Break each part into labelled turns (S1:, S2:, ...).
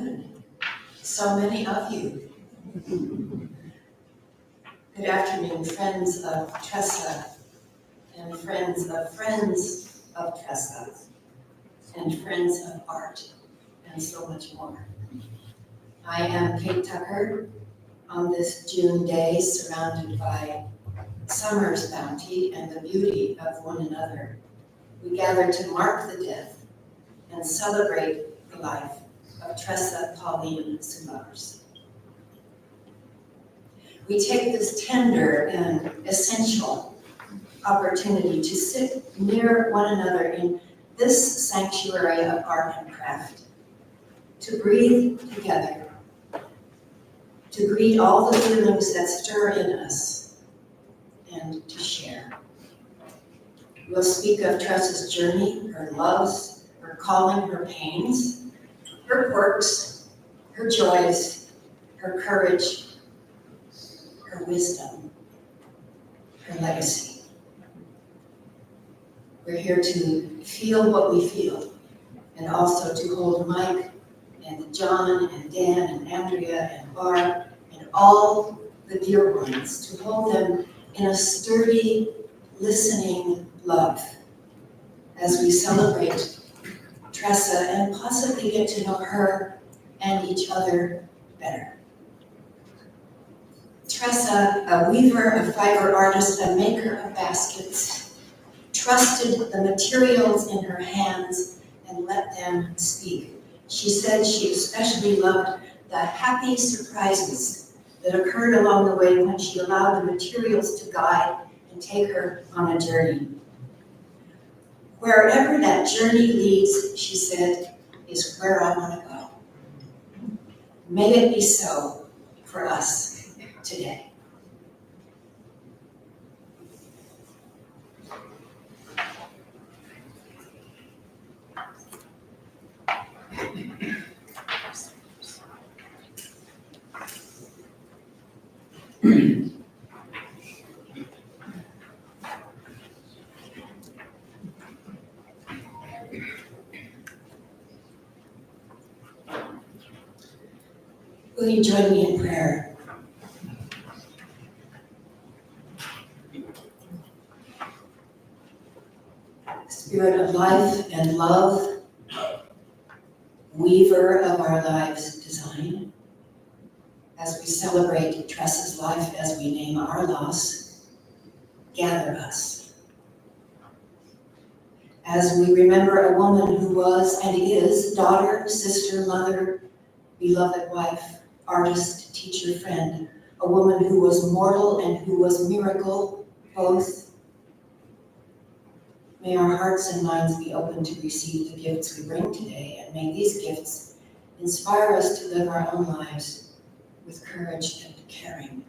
S1: afternoon. So many of you. Good afternoon, friends of Tressa, and friends of Tressa, and friends of art, and so much more. I am Kate Tucker on this June day, surrounded by summer's bounty and the beauty of one another. We gather to mark the death and celebrate the life of Tressa Pauline Summers. We take this tender and essential opportunity to sit near one another in this sanctuary of art and craft, to breathe together, to greet all the feelings that stir in us, and to share. We'll speak of Tressa's journey, her loves, her calling, her pains, her quirks, her joys, her courage, her wisdom, her legacy. We're here to feel what we feel, and also to hold Mike and John and Dan and Andrea and Barb and all the dear ones, to hold them in a sturdy, listening love as we celebrate Tressa and possibly get to know her and each other better. Tressa, a weaver, a fiber artist, a maker of baskets, trusted the materials in her hands and let them speak. She said she especially loved the happy surprises that occurred along the way when she allowed the materials to guide and take her on a journey. Wherever that journey leads, she said, is where I want to go. May it be so for us today. Will you join me in prayer? Spirit of life and love, weaver of our lives' design, as we celebrate Tressa's life, as we name our loss, gather us. As we remember a woman who was and is daughter, sister, mother, beloved wife, artist, teacher, friend, a woman who was mortal and who was miracle, both. May our hearts and minds be open to receive the gifts we bring today, and may these gifts inspire us to live our own lives with courage and caring.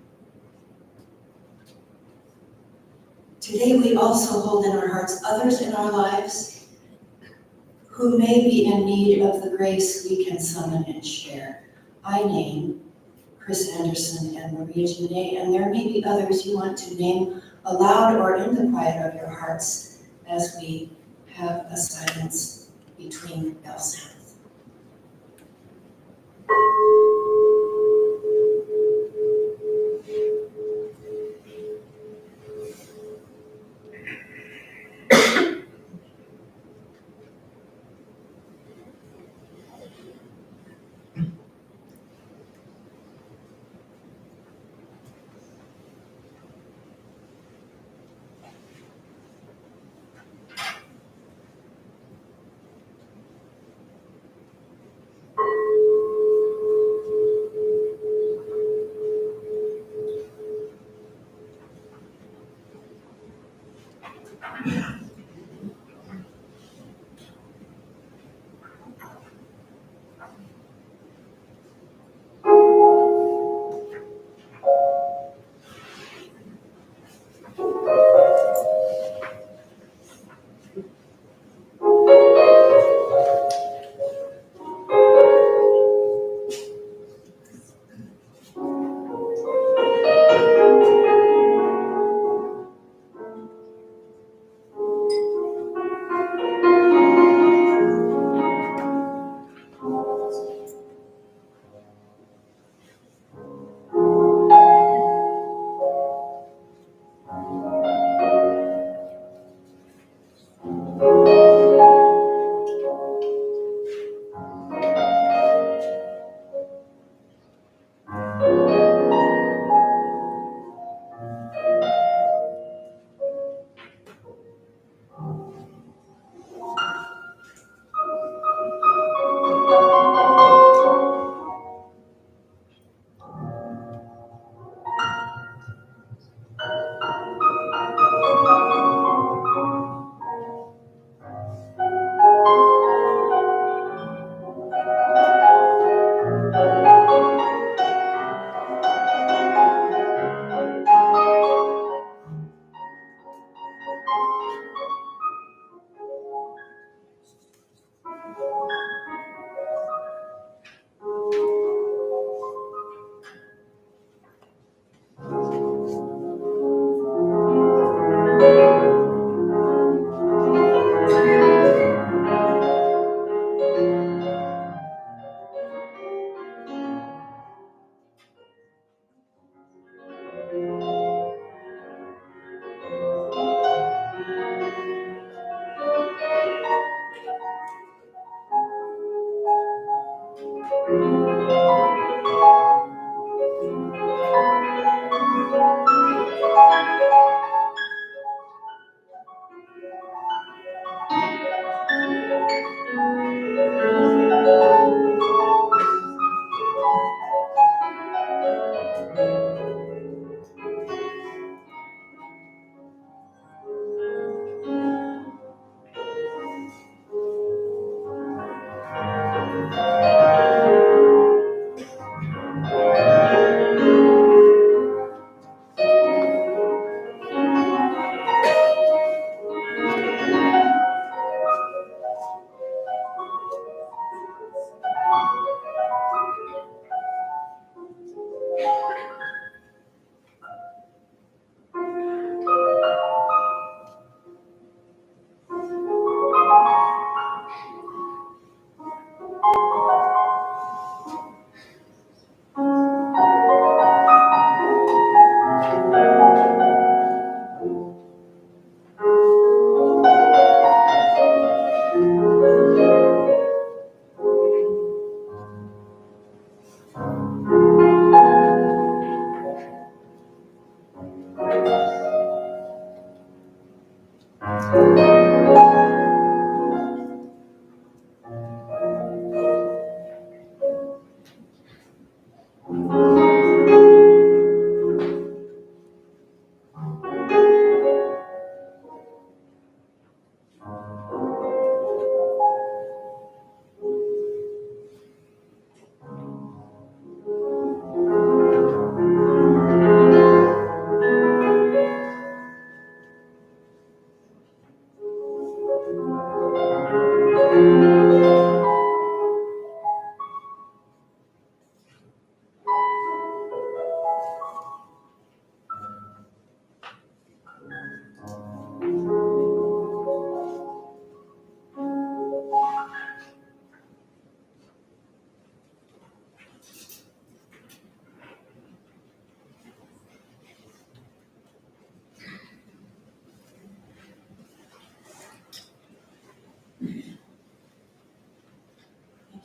S1: Today we also hold in our hearts others in our lives who may be in need of the grace we can summon and share. I name Chris Anderson and Maria Janae, and there may be others you want to name aloud or in the quiet of your hearts as we have a silence between bell sounds.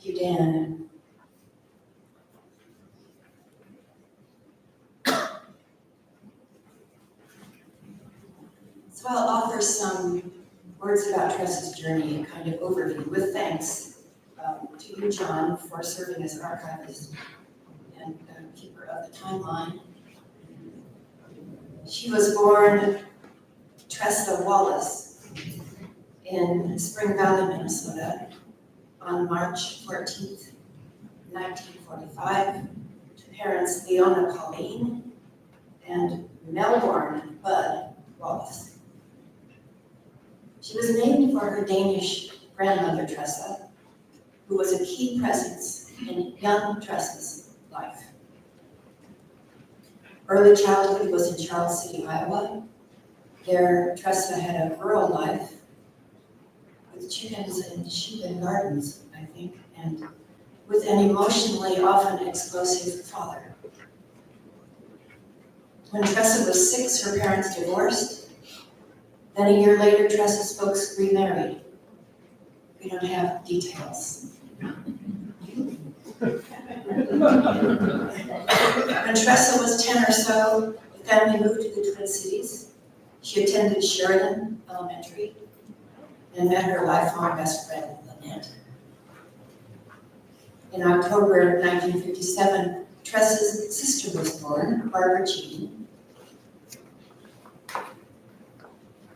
S1: Thank you, Dan. So I'll offer some words about Tressa's journey, a kind of overview, with thanks to you, John, for serving as archivist and keeper of the timeline. She was born Tressa Wallace in Spring Valley, Minnesota, on March 14th, 1945, to parents Leona Colleen and Melbourne Bud Wallace. She was named for her Danish grandmother, Tressa, who was a key presence in young Tressa's life. Early childhood was in Charles City, Iowa. There, Tressa had a rural life with chickens and sheep and gardens, I think, and with an emotionally often explosive father. When Tressa was 6, her parents divorced. Then a year later, Tressa's folks remarried. We don't have details. When Tressa was 10 or so, the family moved to the Twin Cities. She attended Sheridan Elementary and met her lifelong best friend, Lynette. In October 1957, Tressa's sister was born, Barbara Jean.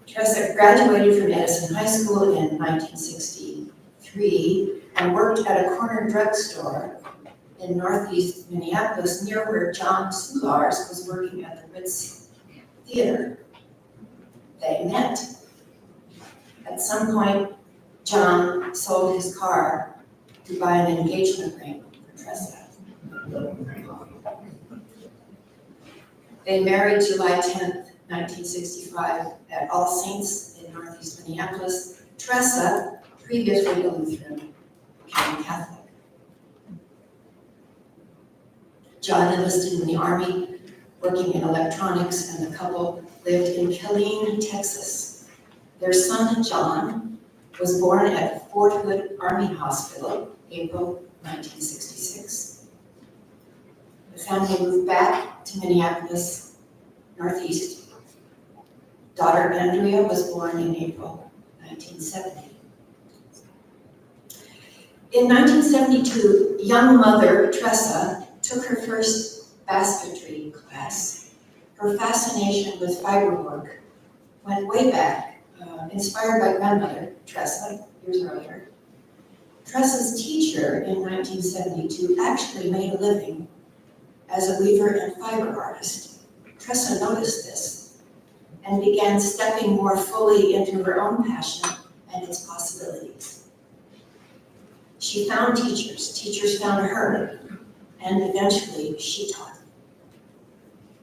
S1: Tressa graduated from Edison High School in 1963 and worked at a corner drugstore in Northeast Minneapolis, near where John Soulars was working at the Ritz Theater. They met. At some point, John sold his car to buy an engagement ring for Tressa. They married July 10th, 1965 at All Saints in Northeast Minneapolis. Tressa, previously a Lutheran, became Catholic. John enlisted in the Army, working in electronics, and the couple lived in Killeen, Texas. Their son, John, was born at Fort Hood Army Hospital April 1966. The family moved back to Minneapolis, Northeast. Daughter Andrea was born in April 1970. In 1972, young mother Tressa took her first basketry class. Her fascination with fiberwork went way back, inspired by grandmother Tressa years earlier. Tressa's teacher in 1972 actually made a living as a weaver and fiber artist. Tressa noticed this and began stepping more fully into her own passion and its possibilities. She found teachers found her, and eventually she taught.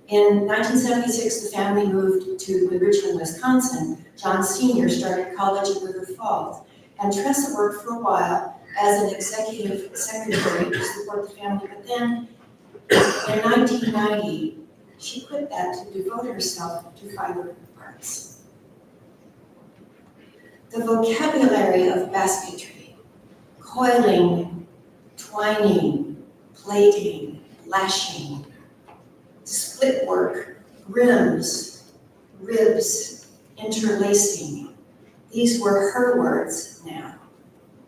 S1: In 1976, the family moved to Richland, Wisconsin. John Sr. started college at River Falls, and Tressa worked for a while as an executive secretary to support the family, but then in 1990, she quit that to devote herself to fiber arts. The vocabulary of basketry, coiling, twining, plaiting, lashing, split work, rims, ribs, interlacing. These were her words now.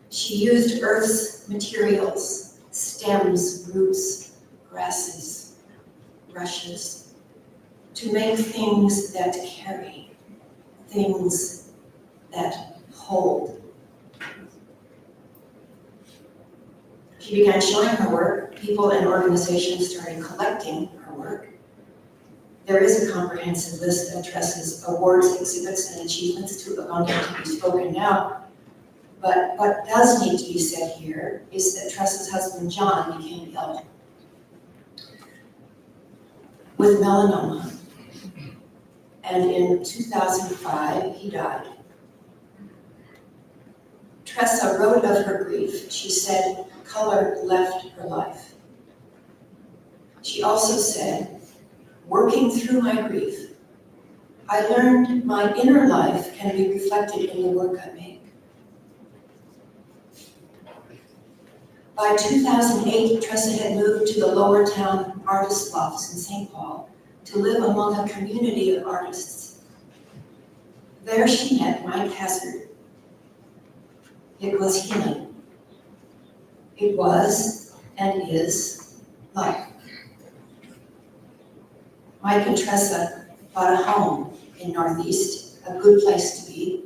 S1: She used earth's materials, stems, roots, grasses, rushes, to make things that carry, things that hold. She began showing her work. People and organizations started collecting her work. There is a comprehensive list of Tressa's awards, exhibits, and achievements too abundant to be spoken now. But what does need to be said here is that Tressa's husband, John, became ill with melanoma. And in 2005, he died. Tressa wrote of her grief. She said, color left her life. She also said, working through my grief, I learned my inner life can be reflected in the work I make. By 2008, Tressa had moved to the Lower Town Artist Lofts in St. Paul to live among a community of artists. There she met Mike Hazard. It was healing. It was and is life. Mike and Tressa bought a home in Northeast, a good place to be.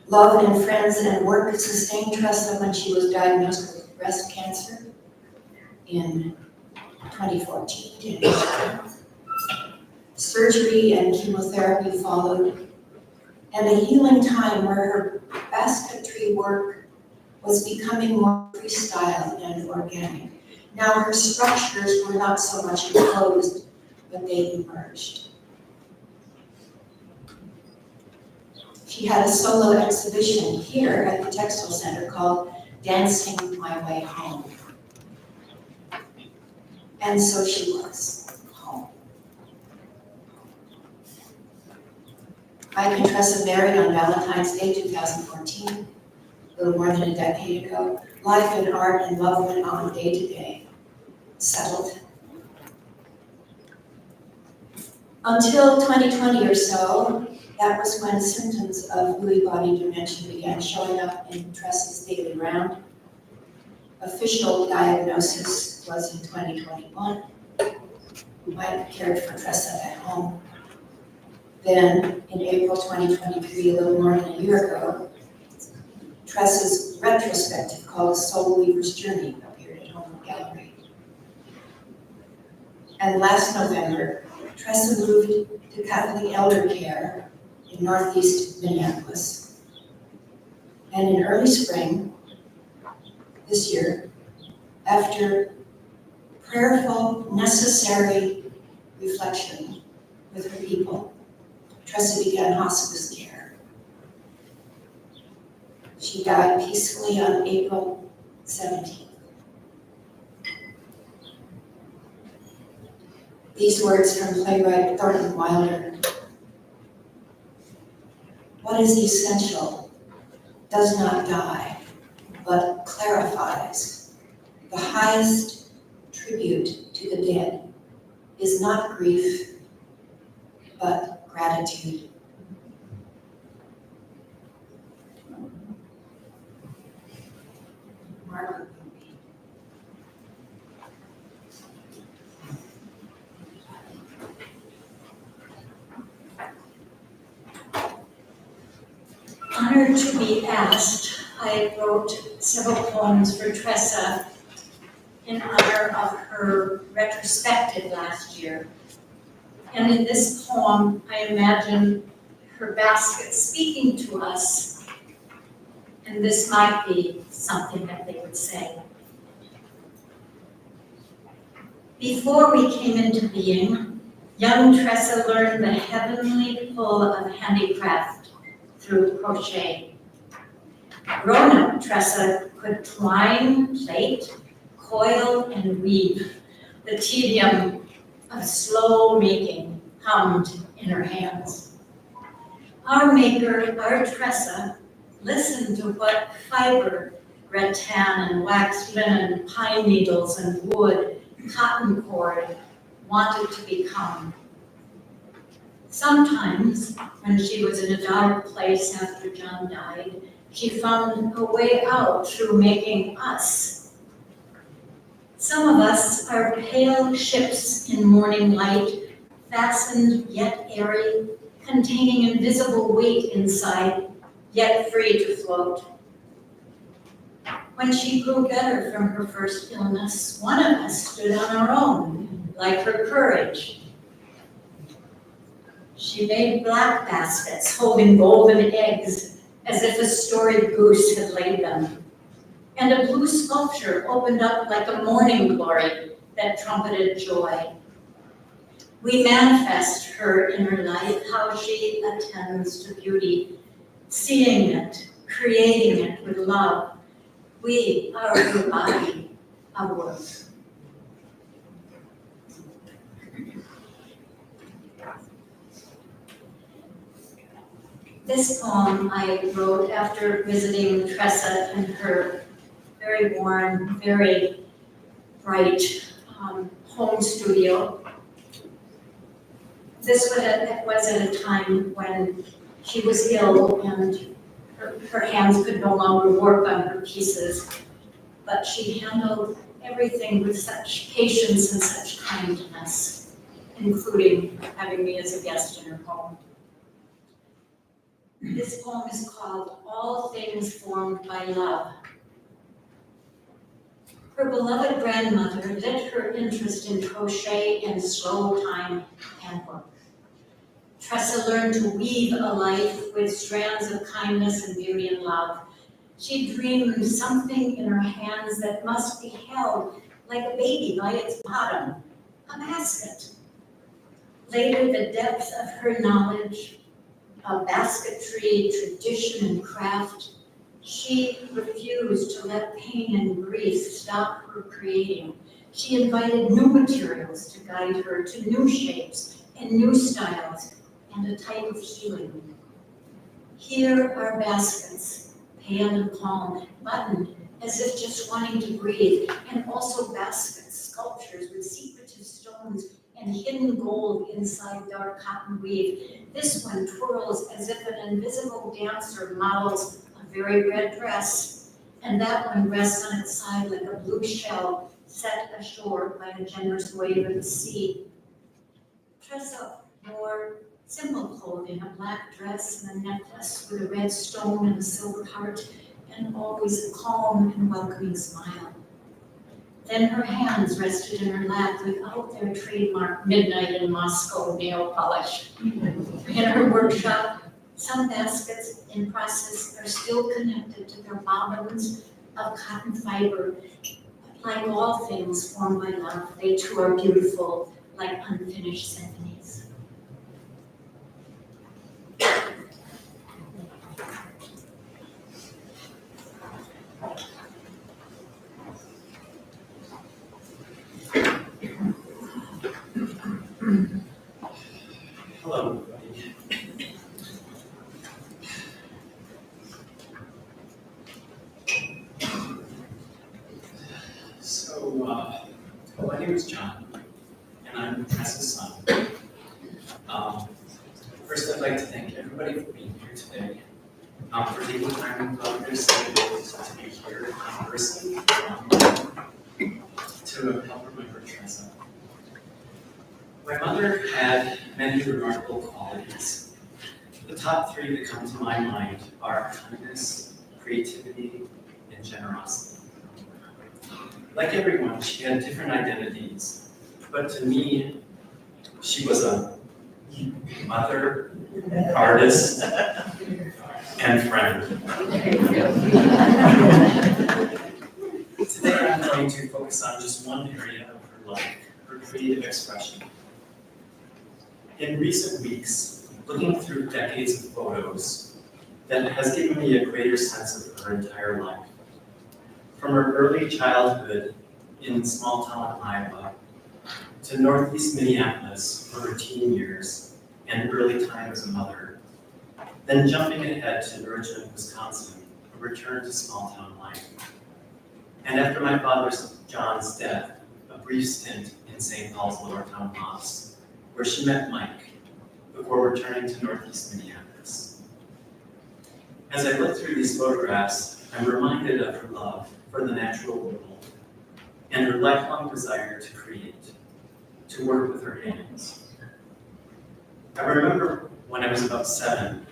S1: Love and friends and work sustained Tressa when she was diagnosed with breast cancer in 2014. Surgery and chemotherapy followed, and a healing time where her basketry work was becoming more freestyle and organic. Now her structures were not so much enclosed, but they emerged. She had a solo exhibition here at the Textile Center called Dancing My Way Home. And so she was home. Mike and Tressa married on Valentine's Day 2014, a little more than a decade ago. Life and art and love went on day to day, settled. Until 2020 or so, that was when symptoms of Lewy body dementia began showing up in Tressa's daily round. Official diagnosis was in 2021. Mike cared for Tressa at home. Then, in April 2023, a little more than a year ago, Tressa's retrospective called Soul Weaver's Journey appeared at Home Gallery. And last November, Tressa moved to Catholic Elder Care in Northeast Minneapolis. And in early spring this year, after prayerful, necessary reflection with her people, Tressa began hospice care. She died peacefully on April 17th. These words from playwright Thornton Wilder. What is essential does not die. but clarifies. The highest tribute to the dead is not grief, but gratitude. Margaret.
S2: Honored to be asked, I wrote several poems for Tressa in honor of her retrospective last year. And in this poem, I imagine her basket speaking to us, and this might be something that they would say. Before we came into being, young Tressa learned the heavenly pull of handicraft through crochet. Grown-up Tressa could twine, plait, coil, and weave. The tedium of slow making hummed in her hands. Our maker, our Tressa, listened to what fiber, rattan and waxed linen, pine needles and wood, cotton cord wanted to become. Sometimes, when she was in a dark place after John died, she found a way out through making us. Some of us are pale ships in morning light, fastened yet airy, containing invisible weight inside, yet free to float. When she grew better from her first illness, one of us stood on our own, like her courage. She made black baskets holding golden eggs, as if a storied goose had laid them. And a blue sculpture opened up like a morning glory that trumpeted joy. We manifest her inner life, how she attends to beauty, seeing it, creating it with love. We are her body of work. This poem I wrote after visiting Tressa in her very warm, very bright home studio. This was at a time when she was ill and her hands could no longer work on her pieces, but she handled everything with such patience and such kindness, including having me as a guest in her home. This poem is called All Things Formed by Love. Her beloved grandmother lit her interest in crochet and slow time handwork. Tressa learned to weave a life with strands of kindness and beauty and love. She dreamed something in her hands that must be held like a baby by its bottom, a basket. Later, the depth of her knowledge of basketry, tradition, and craft, she refused to let pain and grief stop her creating. She invited new materials to guide her to new shapes and new styles and a type of healing. Here are baskets, pale and calm, buttoned as if just wanting to breathe, and also baskets, sculptures with secretive stones and hidden gold inside dark cotton weave. This one twirls as if an invisible dancer models a very red dress, and that one rests on its side like a blue shell set ashore by a generous wave of the sea. Tressa wore simple clothing, a black dress and a necklace with a red stone and a silver heart, and always a calm and welcoming smile. Then her hands rested in her lap without their trademark midnight in Moscow nail polish. In her workshop, some baskets in process are still connected to their bobbins of cotton fiber. Like all things formed by love, they too are beautiful, like unfinished symphonies.
S3: Hello, everybody. First, I'd like to thank everybody for being here today, for taking time out of their schedule to be here in person, to help remember Tressa. My mother had many remarkable qualities. The top three that come to my mind are kindness, creativity, and generosity. Like everyone, she had different identities, but to me, she was a mother, artist, and friend. Today I'm going to focus on just one area of her life, her creative expression. In recent weeks, looking through decades of photos, that has given me a greater sense of her entire life. From her early childhood in small town Iowa, to Northeast Minneapolis for her teen years and early time as a mother, then jumping ahead to Norridgewood, Wisconsin, a return to small town life. And after my father John's death, a brief stint in St. Paul's Lower Town Moss, where she met Mike before returning to Northeast Minneapolis. As I look through these photographs, I'm reminded of her love for the natural world and her lifelong desire to create, to work with her hands. I remember when I was about 7,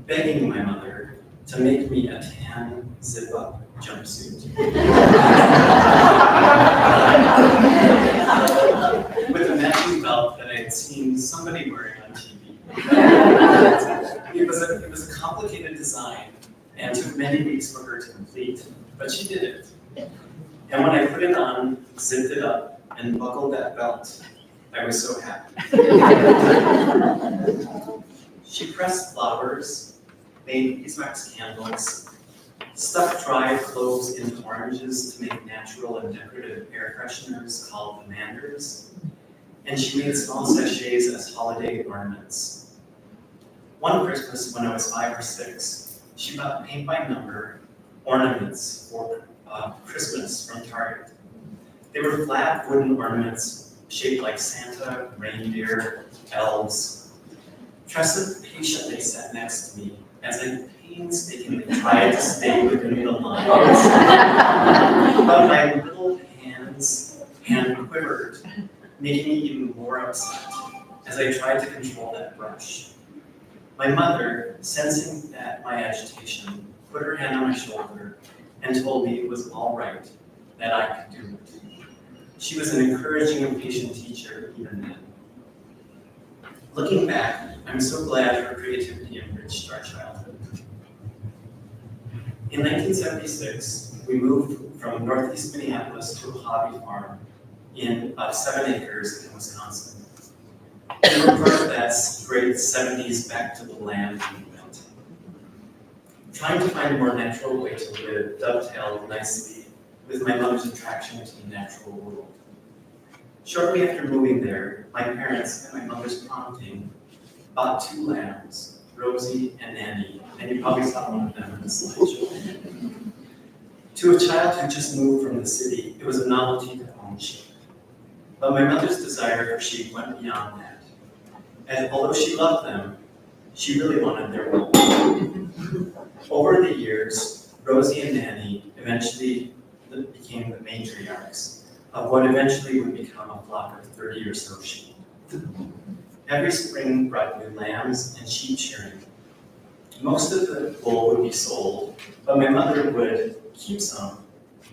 S3: begging my mother to make me a tan zip-up jumpsuit. With a matching belt that I had seen somebody wearing on TV. It was a complicated design and took many weeks for her to complete, but she did it. And when I put it on, zipped it up, and buckled that belt, I was so happy. She pressed flowers, made beeswax candles, stuffed dried cloves into oranges to make natural and decorative air fresheners called Commanders, and she made small sachets as holiday ornaments. One Christmas when I was 5 or 6, she bought paint by number ornaments for Christmas from Target. They were flat wooden ornaments shaped like Santa, reindeer, elves. Tressa patiently sat next to me as I painstakingly tried to stay within the lines. But my little hand quivered, making me even more upset as I tried to control that brush. My mother, sensing that my agitation, put her hand on my shoulder and told me it was all right, that I could do it. She was an encouraging and patient teacher even then. Looking back, I'm so glad her creativity enriched our childhood. In 1976, we moved from Northeast Minneapolis to a hobby farm of 7 acres in Wisconsin. We were part of that great 70s back to the land movement. Trying to find a more natural way to live dovetailed nicely with my mother's attraction to the natural world. Shortly after moving there, my parents, at my mother's prompting, bought 2 lambs, Rosie and Annie, and you probably saw one of them in the slideshow. To a child who just moved from the city, it was a novelty to own sheep. But my mother's desire for sheep went beyond that. And although she loved them, she really wanted their well-being. Over the years, Rosie and Annie eventually became the matriarchs of what eventually would become a flock of 30 or so sheep. Every spring brought new lambs and sheep shearing. Most of the wool would be sold, but my mother would keep some,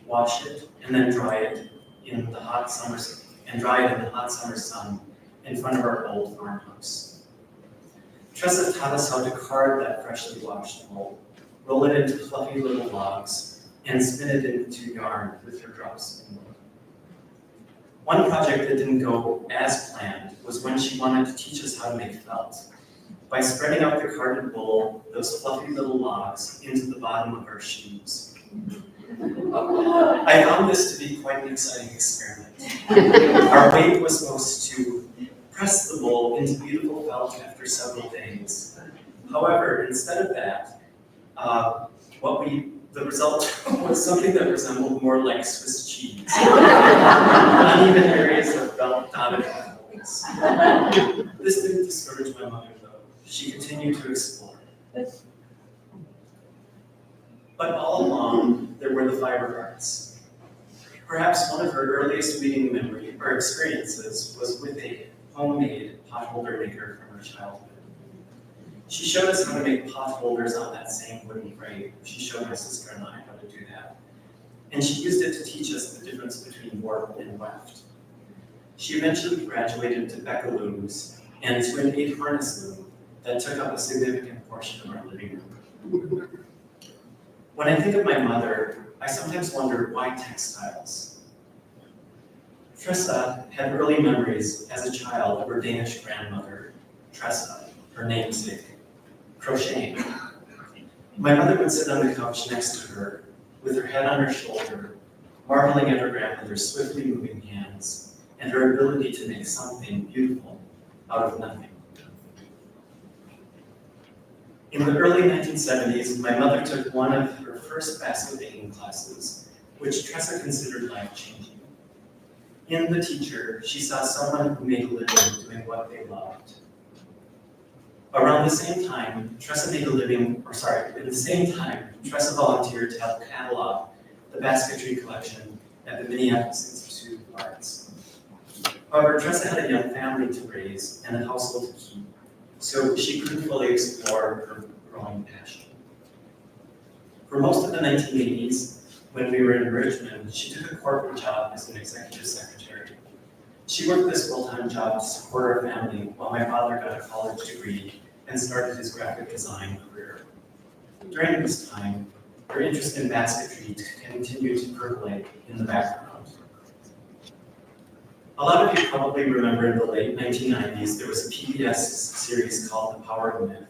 S3: wash it, and then dry it in the hot summer sun in front of our old farmhouse. Tressa taught us how to card that freshly washed wool, roll it into fluffy little logs, and spin it into yarn with her drop spin wheel. One project that didn't go as planned was when she wanted to teach us how to make felt. By spreading out the carded wool, those fluffy little logs, into the bottom of our shoes. I found this to be quite an exciting experiment. Our weight was supposed to press the wool into beautiful felt after several days. However, instead of that, the result was something that resembled more like Swiss cheese. Uneven areas of felt dotted with holes. This didn't discourage my mother though. she continued to explore. But all along, there were the fiber arts. Perhaps one of her earliest weaving memory or experiences was with a homemade potholder maker from her childhood. She showed us how to make potholders on that same wooden frame. She showed my sister and I how to do that. And she used it to teach us the difference between warp and weft. She eventually graduated to Becca looms and to an 8-harness loom that took up a significant portion of our living room. When I think of my mother, I sometimes wonder why textiles? Tressa had early memories as a child of her Danish grandmother, Tressa, her namesake, crocheting. My mother would sit on the couch next to her, with her head on her shoulder, marveling at her grandmother's swiftly moving hands and her ability to make something beautiful out of nothing. In the early 1970s, my mother took one of her first basket making classes, which Tressa considered life-changing. In the teacher, she saw someone who made a living doing what they loved. Around the same time, Tressa volunteered to help catalog the basketry collection at the Minneapolis Institute of Arts. However, Tressa had a young family to raise and a household to keep, so she couldn't fully explore her growing passion. For most of the 1980s, when we were in Richmond, she took a corporate job as an executive secretary. She worked this full-time job to support her family while my father got a college degree and started his graphic design career. During this time, her interest in basketry continued to percolate in the background. A lot of you probably remember in the late 1990s, there was a PBS series called The Power of Myth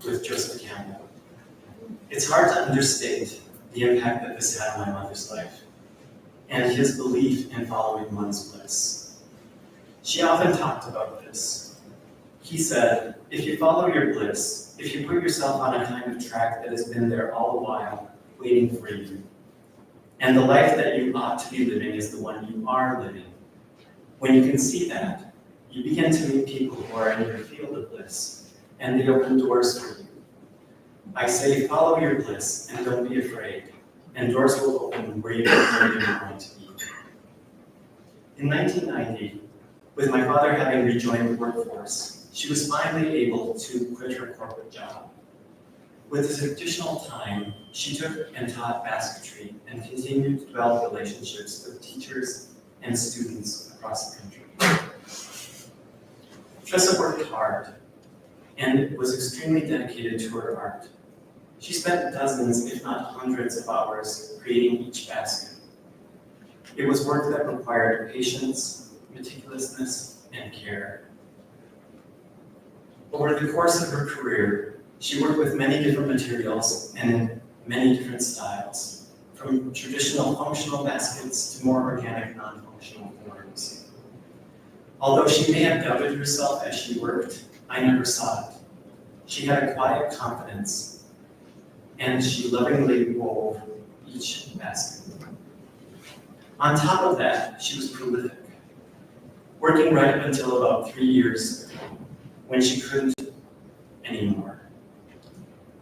S3: with Joseph Campbell. It's hard to understate the impact that this had on my mother's life and his belief in following one's bliss. She often talked about this. He said, if you follow your bliss, if you put yourself on a kind of track that has been there all the while, waiting for you, and the life that you ought to be living is the one you are living, when you can see that, you begin to meet people who are in your field of bliss, and they open doors for you. I say, follow your bliss and don't be afraid, and doors will open where you don't know you're going to be. In 1990, with my father having rejoined the workforce, she was finally able to quit her corporate job. With this additional time, she took and taught basketry and continued to develop relationships with teachers and students across the country. Tressa worked hard and was extremely dedicated to her art. She spent dozens, if not hundreds of hours creating each basket. It was work that required patience, meticulousness, and care. Over the course of her career, she worked with many different materials and in many different styles, from traditional functional baskets to more organic, non-functional forms. Although she may have doubted herself as she worked, I never saw it. She had a quiet confidence, and she lovingly wove each basket. On top of that, she was prolific, working right up until about 3 years ago, when she couldn't anymore.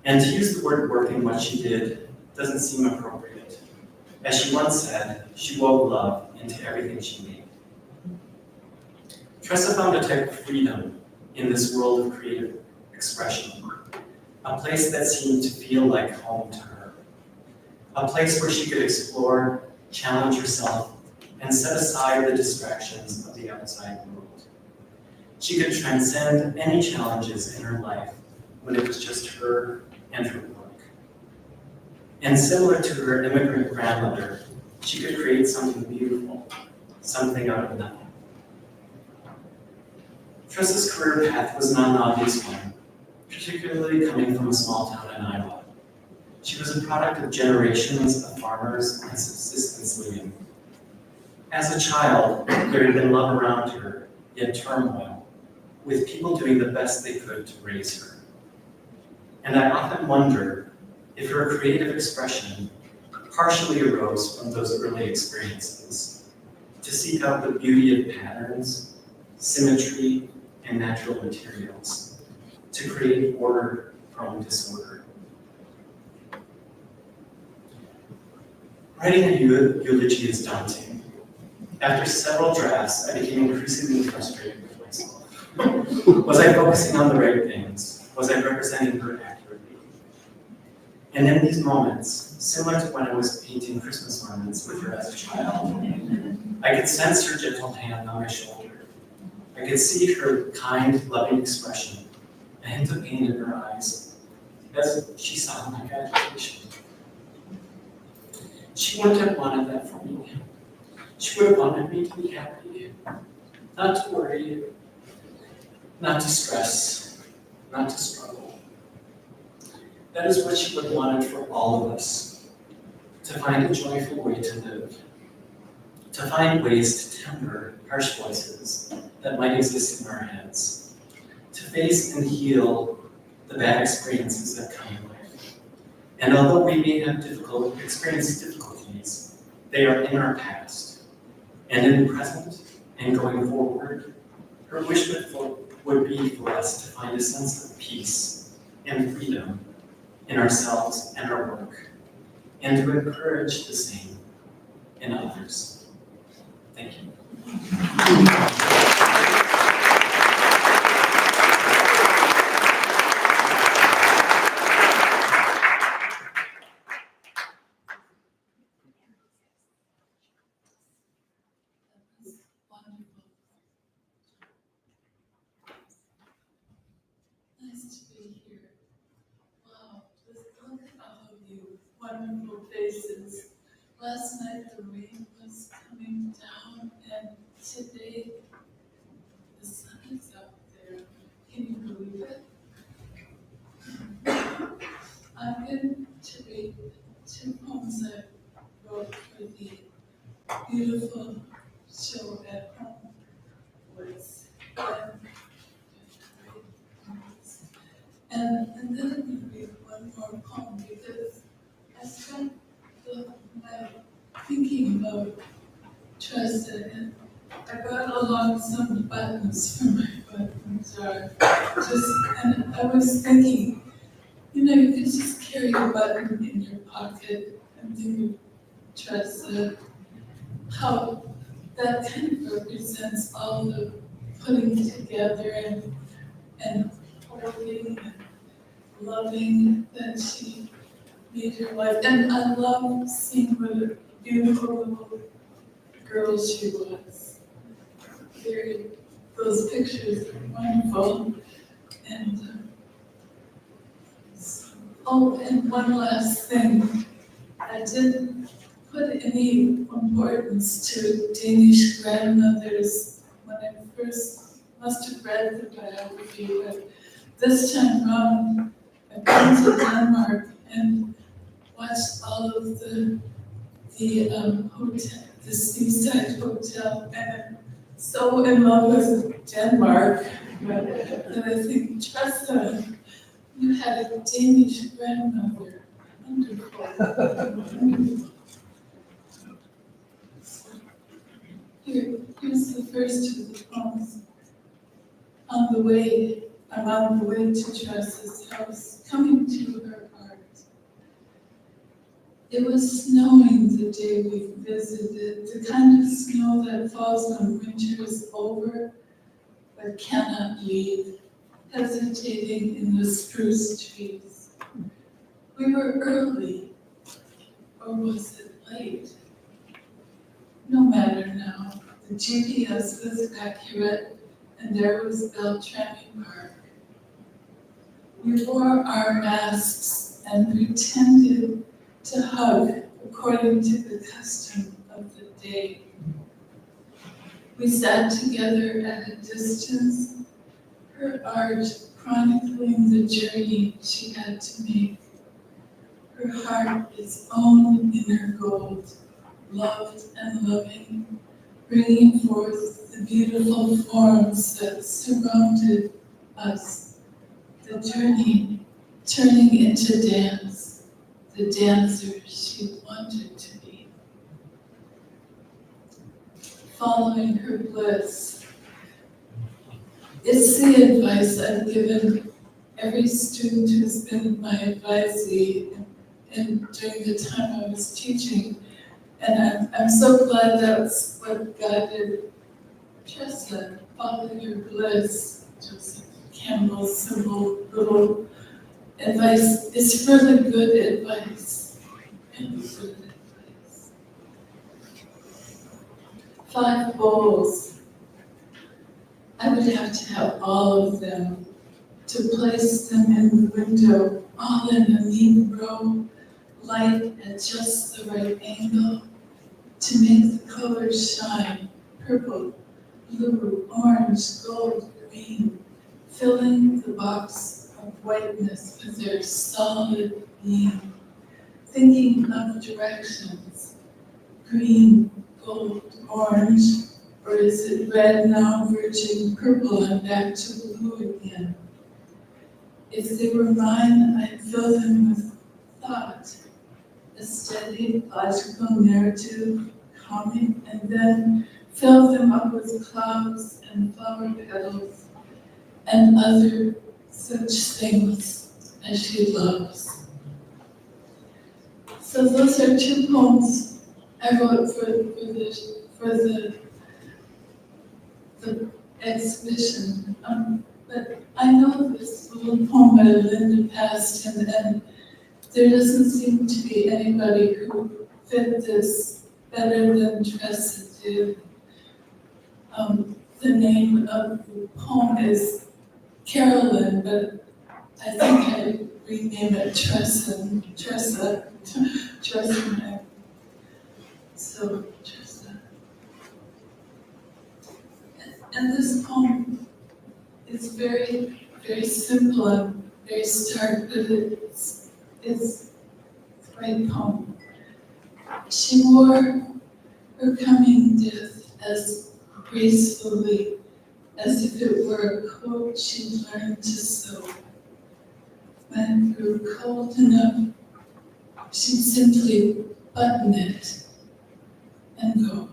S3: And to use the word work in what she did doesn't seem appropriate. As she once said, she wove love into everything she made. Tressa found a type of freedom in this world of creative expression, a place that seemed to feel like home to her, a place where she could explore, challenge herself, and set aside the distractions of the outside world. She could transcend any challenges in her life when it was just her and her work. And similar to her immigrant grandmother, she could create something beautiful, something out of nothing. Tressa's career path was not an obvious one, particularly coming from a small town in Iowa. She was a product of generations of farmers and subsistence living. As a child, there had been love around her, yet turmoil, with people doing the best they could to raise her. And I often wonder if her creative expression partially arose from those early experiences, to seek out the beauty of patterns, symmetry, and natural materials. to create order from disorder. Writing a eulogy is daunting. After several drafts, I became increasingly frustrated with myself. Was I focusing on the right things? Was I representing her accurately? And in these moments, similar to when I was painting Christmas ornaments with her as a child, I could sense her gentle hand on my shoulder. I could see her kind, loving expression, a hint of pain in her eyes, as she saw my agitation. She wouldn't have wanted that for me. She would have wanted me to be happy, not to worry, not to stress, not to struggle. That is what she would have wanted for all of us, to find a joyful way to live, to find ways to temper harsh voices that might exist in our heads, to face and heal the bad experiences that come in life. And although we may have experienced difficulties, they are in our past. And in the present and going forward, her wish would be for us to find a sense of peace and freedom in ourselves and our work, and to encourage the same in others. Thank you.
S4: Nice to be here. Wow, just look at all of you, wonderful faces. Last night the rain was coming down, and today the sun is out there. Can you believe it? I'm going to read 2 poems I wrote for the beautiful show at home. And then I'm going to read one more poem because I spent the night thinking about Tressa, and I brought along some buttons for my button jar. And I was thinking, you could just carry a button in your pocket and think of Tressa, how that kind of represents all the putting together and holding and loving that she made her life. And I love seeing what a beautiful little girl she was. Those pictures are wonderful. And and one last thing. I didn't put any importance to Danish grandmothers when I first must have read the biography, but this time around, I've been to Denmark and watched all of the hotel, the seaside hotel, and I'm so in love with Denmark that I think, Tressa, you had a Danish grandmother. Wonderful. Wonderful. Here's the first of the poems. I'm on the way to Tressa's house, coming to her heart. It was snowing the day we visited, the kind of snow that falls when winter is over, but cannot leave, hesitating in the spruce trees. We were early, or was it late? No matter now. The GPS was accurate, and there was Beltrami Park. We wore our masks and pretended to hug according to the custom of the day. We sat together at a distance, her art chronicling the journey she had to make. Her heart its own inner gold, loved and loving, bringing forth the beautiful forms that surrounded us, the journey turning into dance, the dancer she wanted to be. Following her bliss. It's the advice I've given every student who's been my advisee during the time I was teaching. And I'm so glad that's what guided Tressa, follow your bliss, Joseph Campbell's simple little advice. It's really good advice. Really good advice. 5 bowls. I would have to have all of them, to place them in the window, all in a neat row, light at just the right angle, to make the colors shine, purple, blue, orange, gold, green, filling the box of whiteness with their solid beam, thinking of directions, green, gold, orange, or is it red now verging purple and back to blue again? If they were mine, I'd fill them with thought, a steady, logical narrative, calming, and then fill them up with clouds and flower petals and other such things as she loves. So those are 2 poems I wrote for the exhibition. But I know this little poem by Linda passed, and there doesn't seem to be anybody who fit this better than Tressa did. The name of the poem is Carolyn, but I think I rename it Tressa. So Tressa. And this poem is very, very simple and very stark, but it's a great poem. She wore her coming death as gracefully as if it were a coat she'd learned to sew. When it grew cold enough, she'd simply button it and go.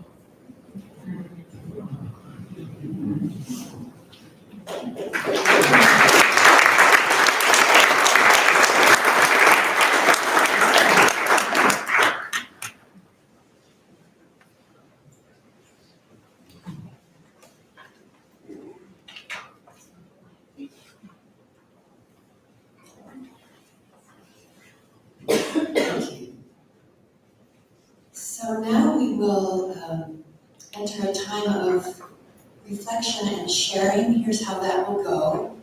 S1: So now we will enter a time of reflection and sharing. Here's how that will go.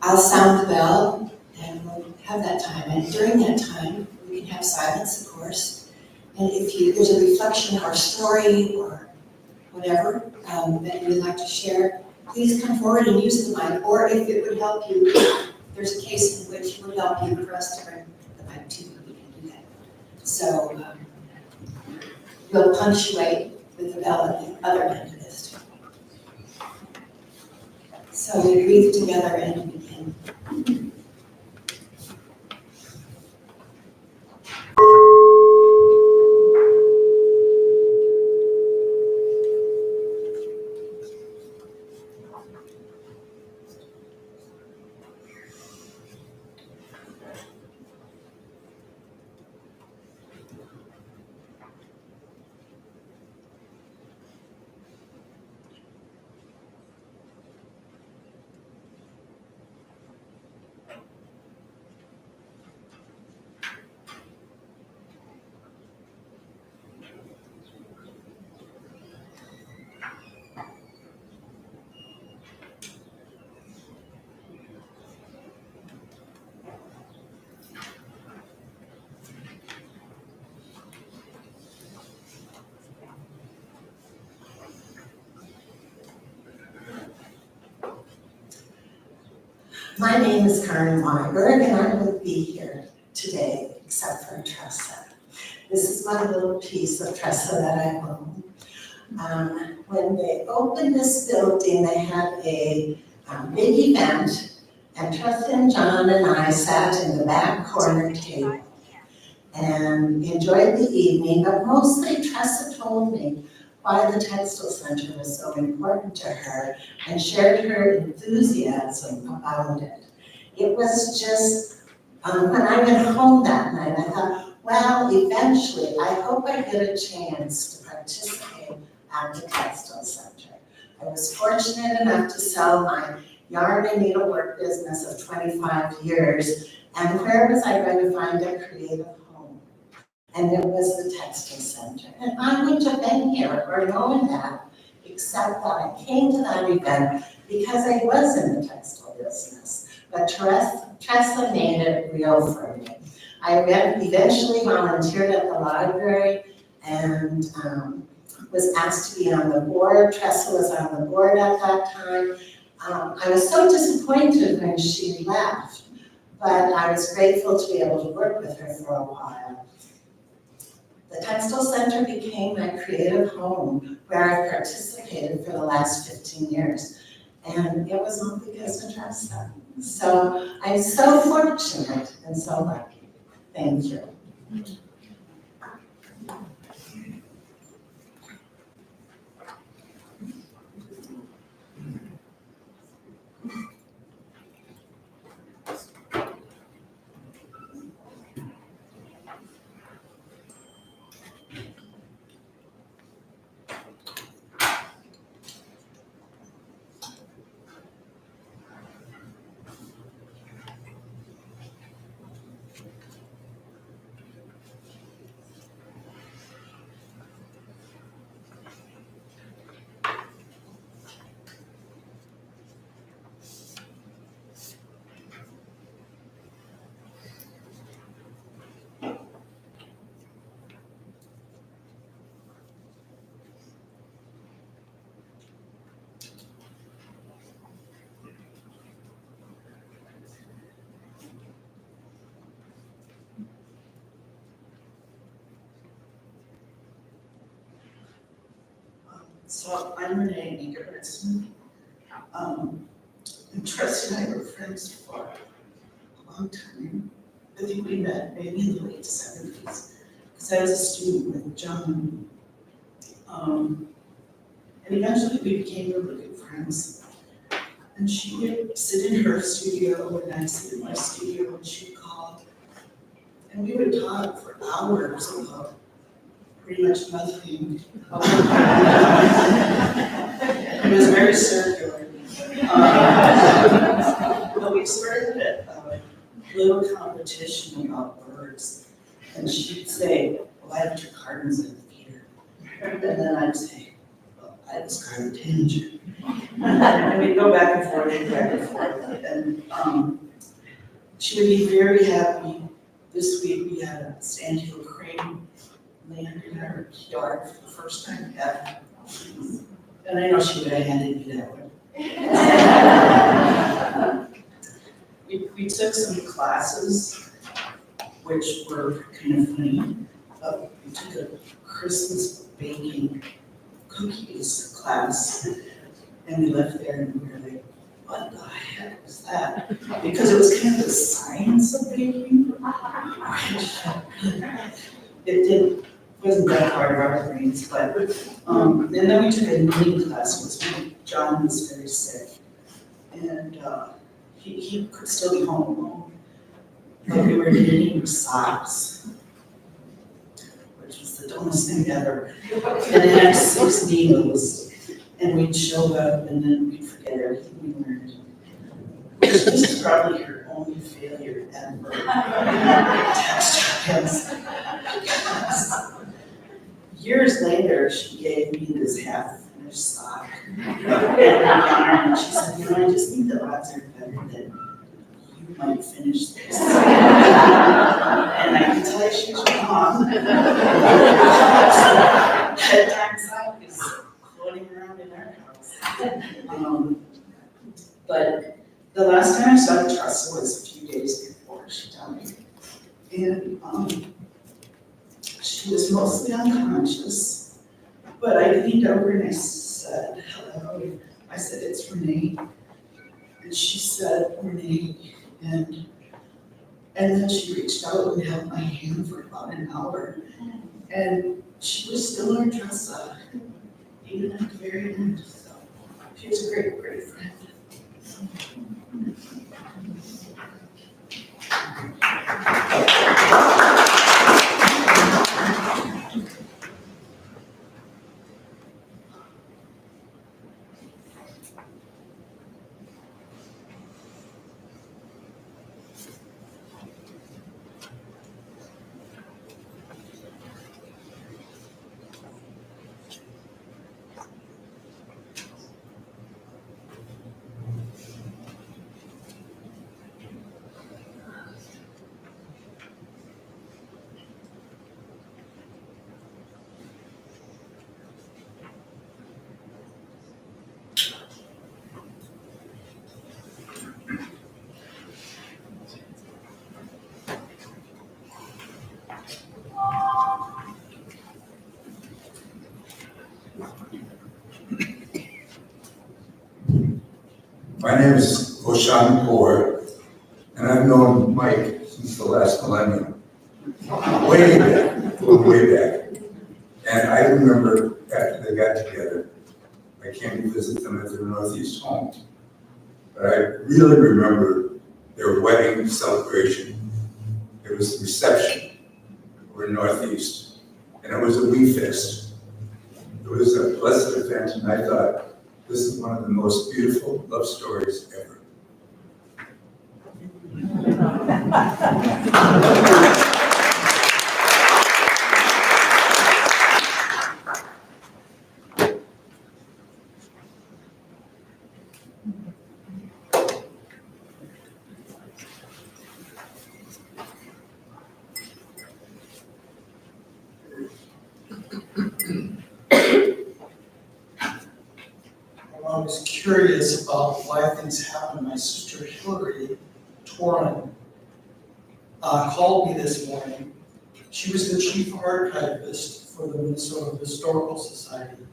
S1: I'll sound the bell and we'll have that time. And during that time, we can have silence, of course. And if there's a reflection or story or whatever that you would like to share, please come forward and use the mic. Or if it would help you, there's a case in which it would help you for us to bring the mic to you. We can do that. So we'll punctuate with the bell at the other end of this. So we breathe together and begin.
S5: My name is Karen Weinberg, and I would be here today except for Tressa. This is my little piece of Tressa that I own. When they opened this building, they had a big event, and Tressa and John and I sat in the back corner table and enjoyed the evening, but mostly Tressa told me why the Textile Center was so important to her and shared her enthusiasm about it. It was just, when I went home that night, I thought, well, eventually, I hope I get a chance to participate at the Textile Center. I was fortunate enough to sell my yarn and needlework business of 25 years, and where was I going to find a creative home? And it was the Textile Center. And I wouldn't have been here or known that, except that I came to that event because I was in the textile business. But Tressa made it real for me. I eventually volunteered at the library and was asked to be on the board. Tressa was on the board at that time. I was so disappointed when she left, but I was grateful to be able to work with her for a while. The Textile Center became my creative home where I participated for the last 15 years. And it was all because of Tressa. So I'm so fortunate and so lucky. Thank you.
S6: So I'm Renee Ingebrigtsen. And Tressa and I were friends for a long time. I think we met maybe in the late 70s, because I was a student with John. And eventually we became really good friends. And she would sit in her studio and I'd sit in my studio and she'd call. And we would talk for hours about pretty much nothing. It was very circular. But we started a little competition about birds. And she'd say, well, I have two cardinals in the theater. And then I'd say, well, I have this cardinal tanager. And we'd go back and forth and back and forth. And she would be very happy. This week we had a sandhill crane land in our yard for the first time ever. And I know she would have handed me that one. We took some classes, which were kind of funny. We took a Christmas baking cookies class, and we left there and we were like, what the heck was that? Because it was kind of the science of baking. It wasn't that hard of our brains, but and then we took a knitting class when John was very sick. And he could still be home alone. But we were knitting socks, which was the dumbest thing ever. And it had 6 needles. And we'd show up and then we'd forget everything we learned. This is probably her only failure ever. Years later, she gave me this half-finished sock. And she said, you know, I just think the odds are better that you might finish this. And I can tell you she was wrong. Bedtime sock is floating around in our house. But the last time I saw Tressa was a few days before she died. And she was mostly unconscious, but I leaned over and I said, hello. I said, it's Renee. And she said, Renee. And then she reached out and held my hand for about an hour. And she was still our Tressa. even at the very end, so she was a great, great friend.
S7: My name is Oshan Kaur, and I've known Mike since the last millennium. Way back, way back. And I remember after they got together, I came to visit them at their Northeast home. But I really remember their wedding celebration. It was the reception. We're in Northeast, and it was a wee fest. It was a blessed event, and I thought, this is one of the most beautiful love stories ever.
S8: I was curious about why things happened. My sister Hillary Torin called me this morning. She was the chief archivist for the Minnesota Historical Society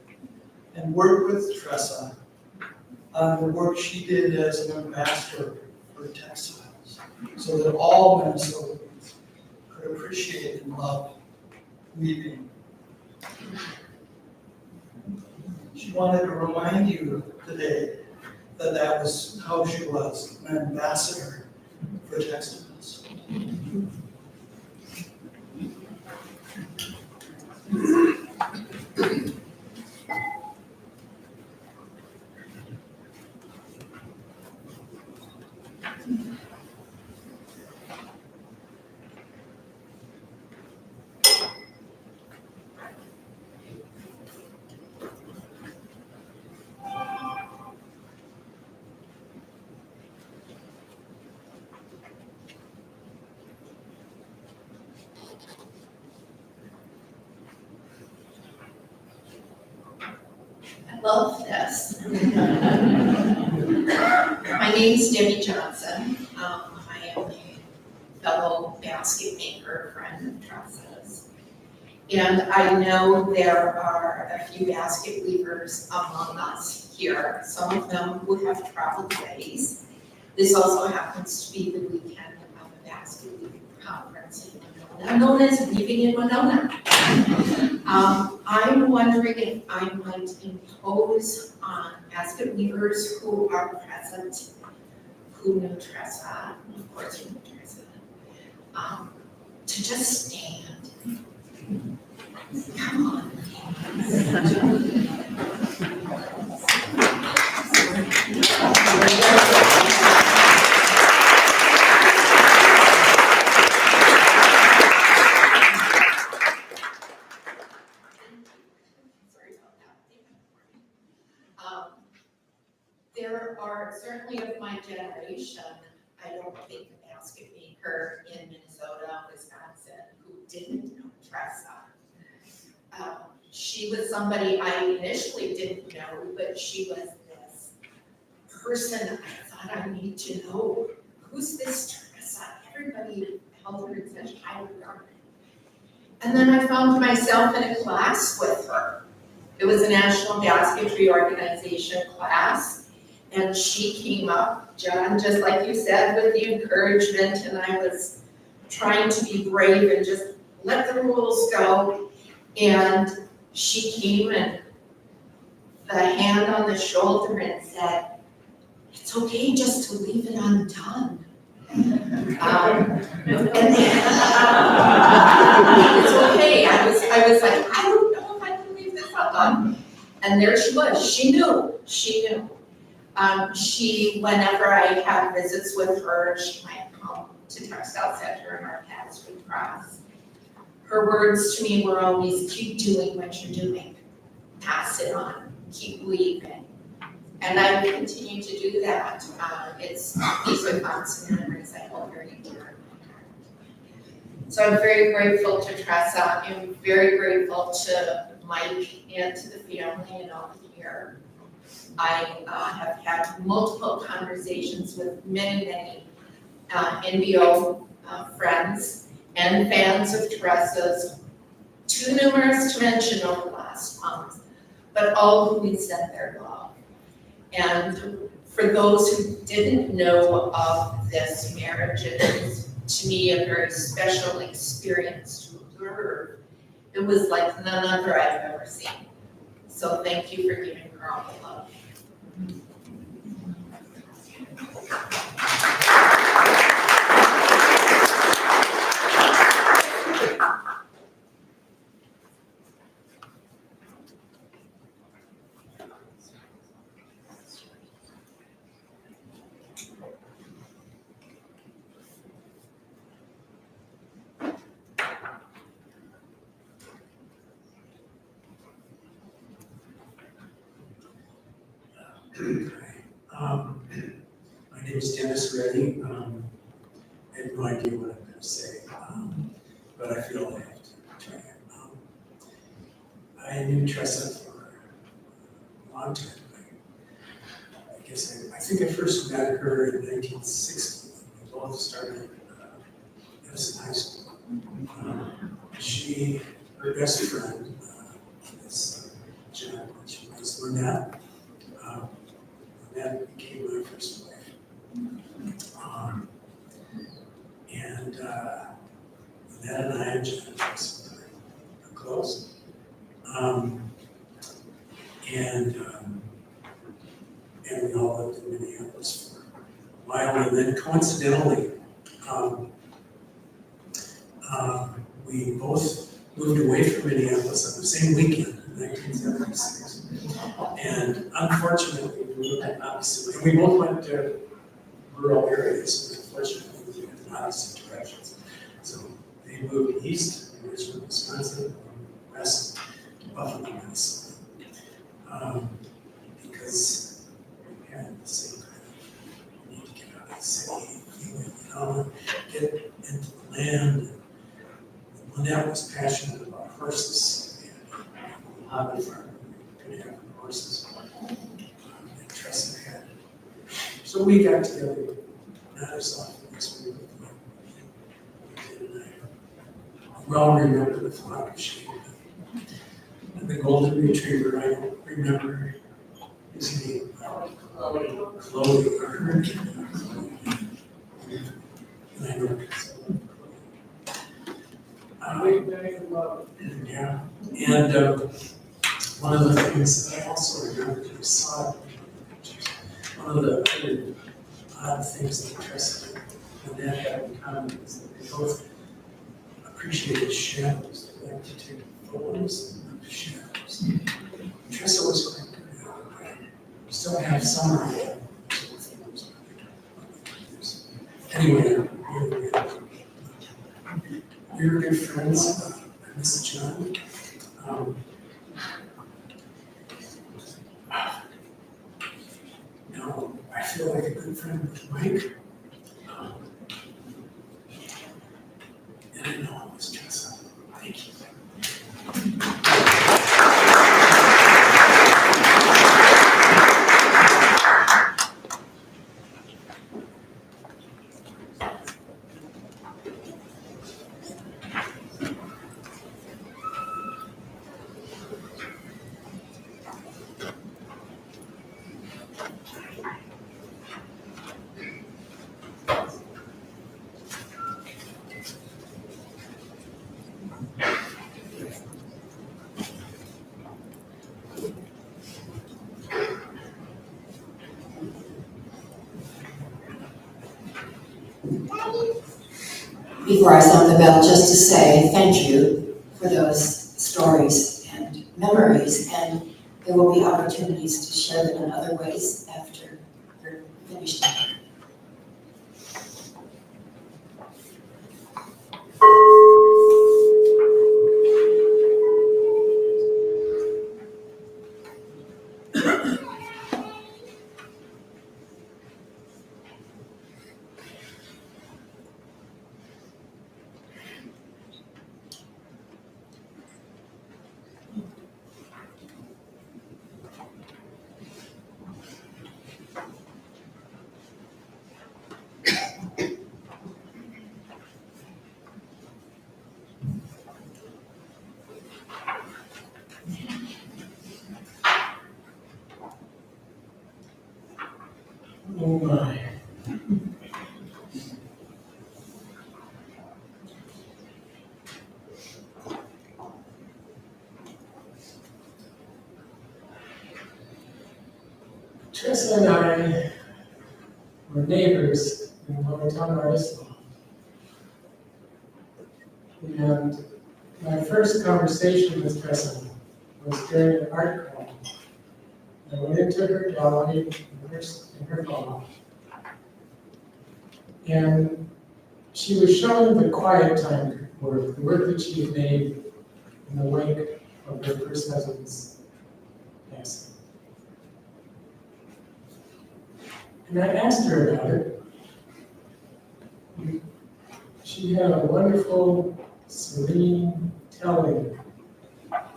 S8: and worked with Tressa on the work she did as an ambassador for textiles, so that all Minnesotans could appreciate and love weaving. She wanted to remind you today that that was how she was, an ambassador for textiles.
S9: I love this. My name's Debbie Johnson. I am a fellow basket maker, friend of Tressa's. And I know there are a few basket weavers among us here, some of them who have traveled ways. This also happens to be the weekend of a basket weaving conference in Winona, known as Weaving in Winona. I'm wondering if I might impose on basket weavers who are present, who knew Tressa, of course you knew Tressa, to just stand. Come on. There are certainly of my generation, I don't think a basket maker in Minnesota, Wisconsin, who didn't know Tressa. She was somebody I initially didn't know, but she was this person I thought I need to know. Who's this Tressa? Everybody held her in such high regard. And then I found myself in a class with her. It was a National Basketry Organization class, and she came up, John, just like you said, with the encouragement, and I was trying to be brave and just let the rules go. And she came and the hand on the shoulder and said, "It's okay just to leave it undone." And it's okay, I was like, I don't know if I can leave this undone. And there she was, she knew. Whenever I had visits with her, she might come to Textile Center and our paths would cross. Her words to me were always, keep doing what you're doing, pass it on, keep leaving. And I will continue to do that. These are thoughts and memories I hold very dear in my heart. So I'm very grateful to Tressa. I'm very grateful to Mike and to the family and all here. I have had multiple conversations with many NBO friends and fans of Tressa's, too numerous to mention over the last month, but all who we sent their love. And for those who didn't know of this marriage, it is to me a very special experience to observe. It was like none other I've ever seen. So thank you for giving her all the love.
S10: My name is Dennis Reddy. I have no idea what I'm going to say, but I feel I have to try it. I knew Tressa for a long time. I guess I think I first met her in 1960. We both started Edison High School. Her best friend is John, she was Lynette. That became my first wife. And Lynette and I and John were close. And we all lived in Minneapolis for a while. And then coincidentally, we both moved away from Minneapolis on the same weekend in 1976. And unfortunately, we moved in opposite. We both went to rural areas, and unfortunately, we went in opposite directions. So they moved east to Richmond, Wisconsin, and west to Buffalo, Minnesota. Because we had the same kind of need to get out of the city, get into the land. And Lynette was passionate about horses and hobby farming. We could have horses. And Tressa had. So we got together, not as often as we would like. And I well remember the flock of sheep. And the golden retriever, I don't remember his name. Chloe. And I know yeah, and one of the things that I also remember, you saw it in the pictures, one of the other odd things that Tressa and Lynette had in common is that they both appreciated shadows. They liked to take photos of shadows. Tressa was quite good at it. We still have some of it. Anyway, we were good friends. I miss John. No, I feel like a good friend with Mike. And I know it was Tressa. Thank you.
S1: Before I sound the bell, just to say thank you for those stories and memories, and there will be opportunities to share them in other ways after you're finished.
S10: Oh my. Tressa and I were neighbors in Watertown Artist Law. And my first conversation with Tressa was during an art call. I went into her gallery in her law. And she was showing the quiet time work, the work that she had made in the wake of her first husband's passing. And I asked her about it. She had a wonderful, serene telling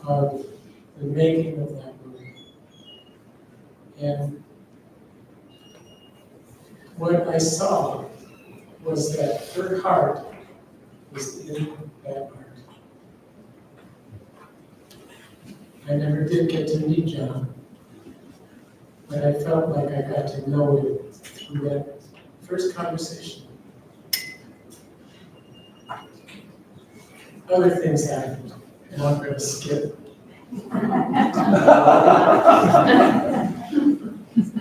S10: of the making of that work. And what I saw was that her heart was in that art. I never did get to meet John, but I felt like I got to know him through that first conversation. Other things happened, and I'm going to skip.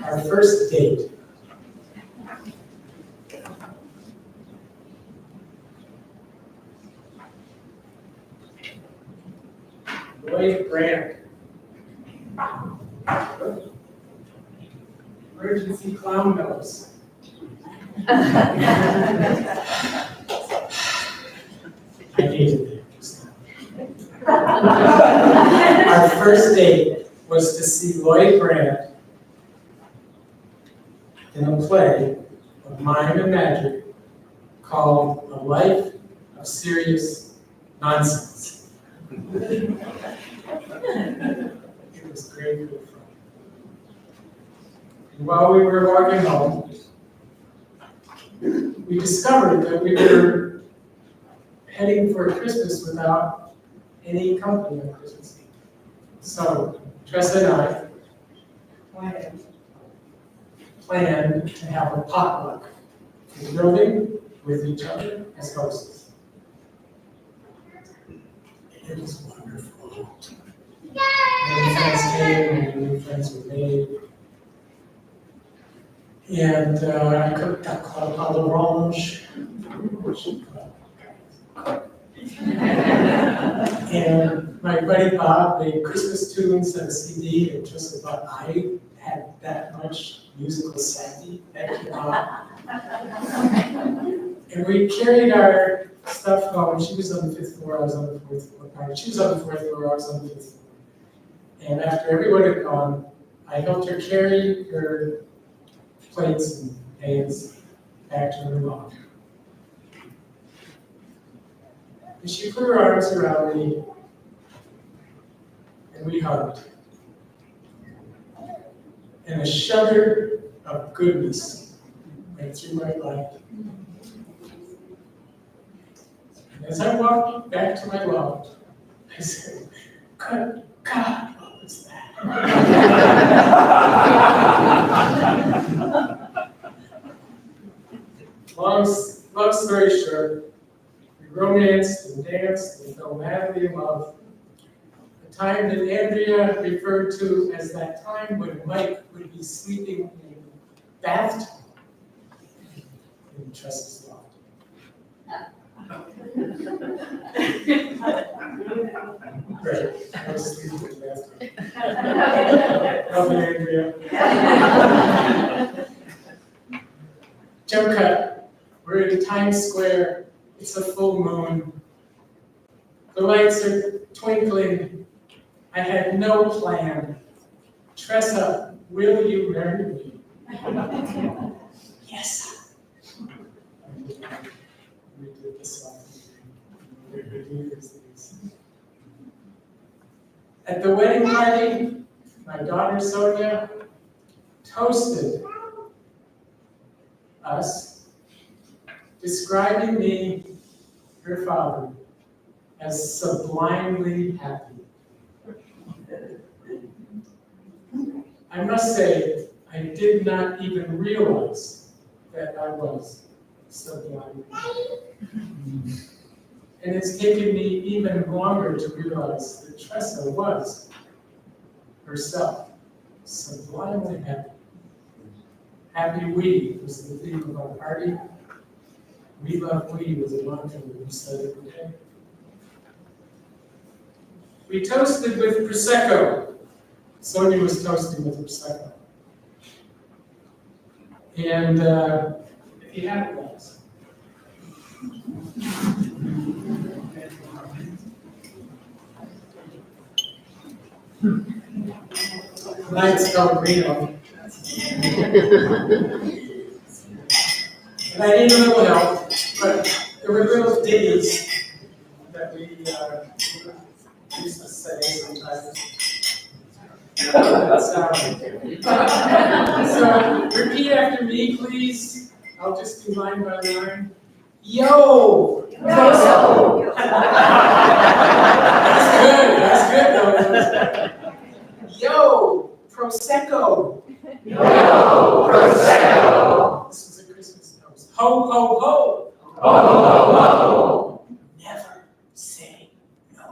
S10: Our first date. Lloyd Grant. Emergency clown nose. I hated it. Our first date was to see Lloyd Grant in a play of mime and magic called A Life of Serious Nonsense. It was great good fun. And while we were walking home, we discovered that we were heading for Christmas without any company on Christmas Eve. So Tressa and I planned to have a potluck in the building with each other as hosts. It was wonderful. Many friends came and new friends were made. And I cooked duck called à l'orange. And my buddy Bob made Christmas tunes and a CD, and just thought I had that much musical savvy. Thank you, Bob. And we carried our stuff home. She was on the 5th floor, I was on the 4th floor. She was on the 4th floor, I was on the 5th floor. And after everyone had gone, I helped her carry her plates and pans back to her locker. And she put her arms around me, and we hugged. And a shudder of goodness went through my life. And as I walked back to my loft, I said, "Good God, what was that?" Long story short, we romanced and danced and fell madly in love. A time that Andrea referred to as that time when Mike would be sleeping in the bathtub. And Tressa's loft. Great, I was sleeping with the bathroom. Love you, Andrea. Jump cut. We're in Times Square. It's a full moon. The lights are twinkling. I had no plan. Tressa, will you marry me? Yes. We did this song. We could do these things. At the wedding party, my daughter Sonia toasted us, describing me, her father, as sublimely happy. I must say, I did not even realize that I was sublimely happy. And it's taken me even longer to realize that Tressa was herself sublimely happy. Happy we was the theme of our party. We love we was a mantra that we said every day. We toasted with Prosecco. Sonia was toasting with Prosecco. And if you have a glass. Tonight's Pellegrino. And I need a little help, but there were little ditties that we used to say sometimes. So repeat after me, please. I'll just do line by line. Yo! Prosecco! That's good though. Yo! Prosecco! Yo! Prosecco! This was a Christmas toast. Ho, ho, ho! Ho, ho, ho! Never say no.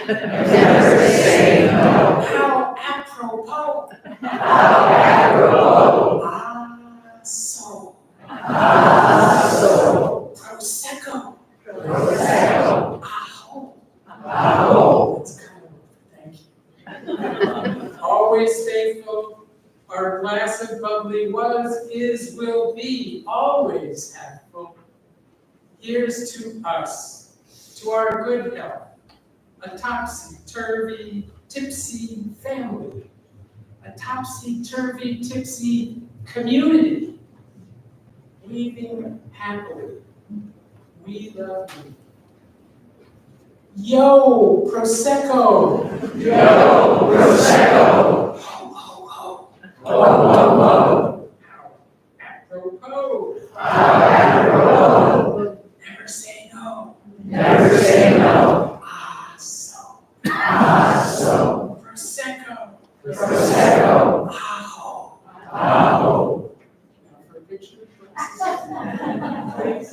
S10: Never say no. How apropos! How apropos! Ah, so. Ah, so. Prosecco! Prosecco! Aho! Aho! That's kind of, thank you. Always faithful. Our glass of bubbly was, is, will be, always half full. Here's to us, to our good health, a topsy-turvy, tipsy family, a topsy-turvy, tipsy community, weaving happily. We love you. Yo, Prosecco! Yo, Prosecco! Ho, ho, ho! Ho, ho, ho! Apropos! Apropos! Never say no! Never say no! Ah, so! Ah, so! Prosecco! Prosecco! Aho! Aho! Now for a picture, please.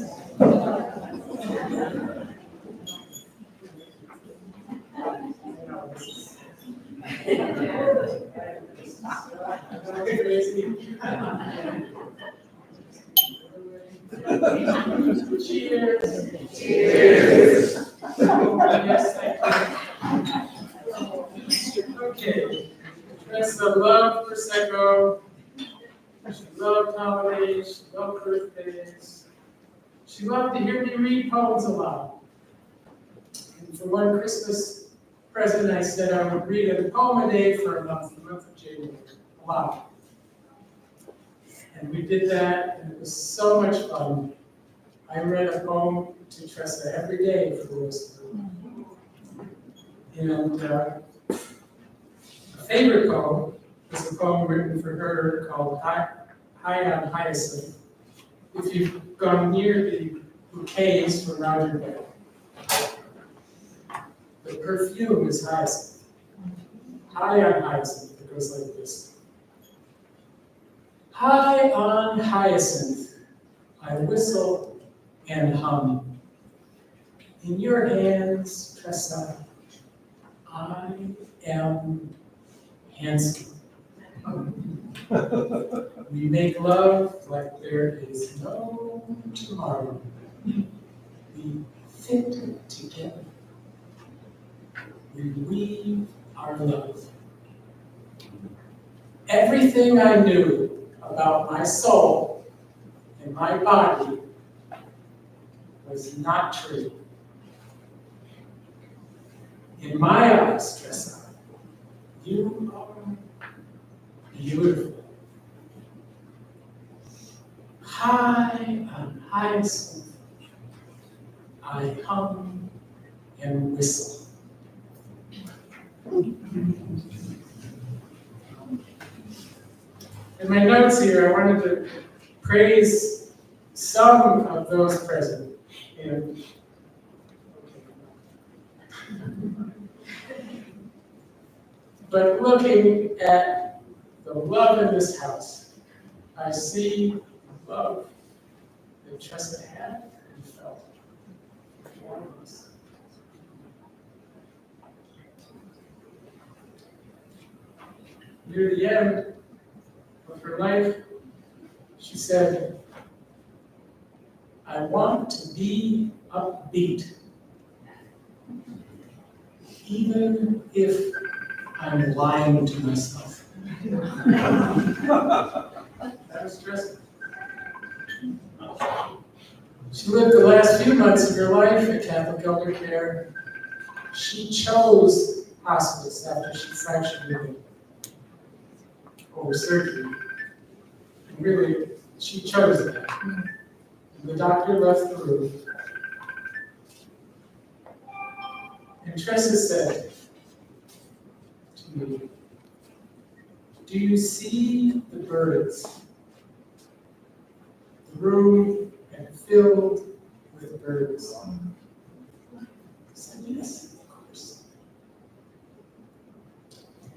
S10: Cheers. Cheers. Yes, thank you. Okay. Tressa loved Prosecco. She loved holidays. She loved birthdays. She loved to hear me read poems aloud. And for one Christmas present, I said I would read a poem a day for a month, the month of January, aloud. And we did that, and it was so much fun. I read a poem to Tressa every day for the rest of her life. And a favorite poem was a poem written for her called High on Hyacinth. If you've gone near the bouquets from Roger Bell, the perfume is hyacinth. High on hyacinth, it goes like this. High on hyacinth, I whistle and hum. In your hands, Tressa, I am handsome. We make love like there is no tomorrow. We fit together. We weave our love. Everything I knew about my soul and my body was not true. In my eyes, Tressa, you are beautiful. High on hyacinth, I hum and whistle. In my notes here, I wanted to praise some of those present. And but looking at the love in this house, I see love that Tressa had and felt for all of us. Near the end of her life, she said, I want to be upbeat, even if I'm lying to myself. That was Tressa. She lived the last few months of her life at Catholic Elder Care. She chose hospice after she fractured her hip over surgery. And really, she chose that. And the doctor left the room. And Tressa said to me, do you see the birds? The room had filled with birds. I said, yes, of course.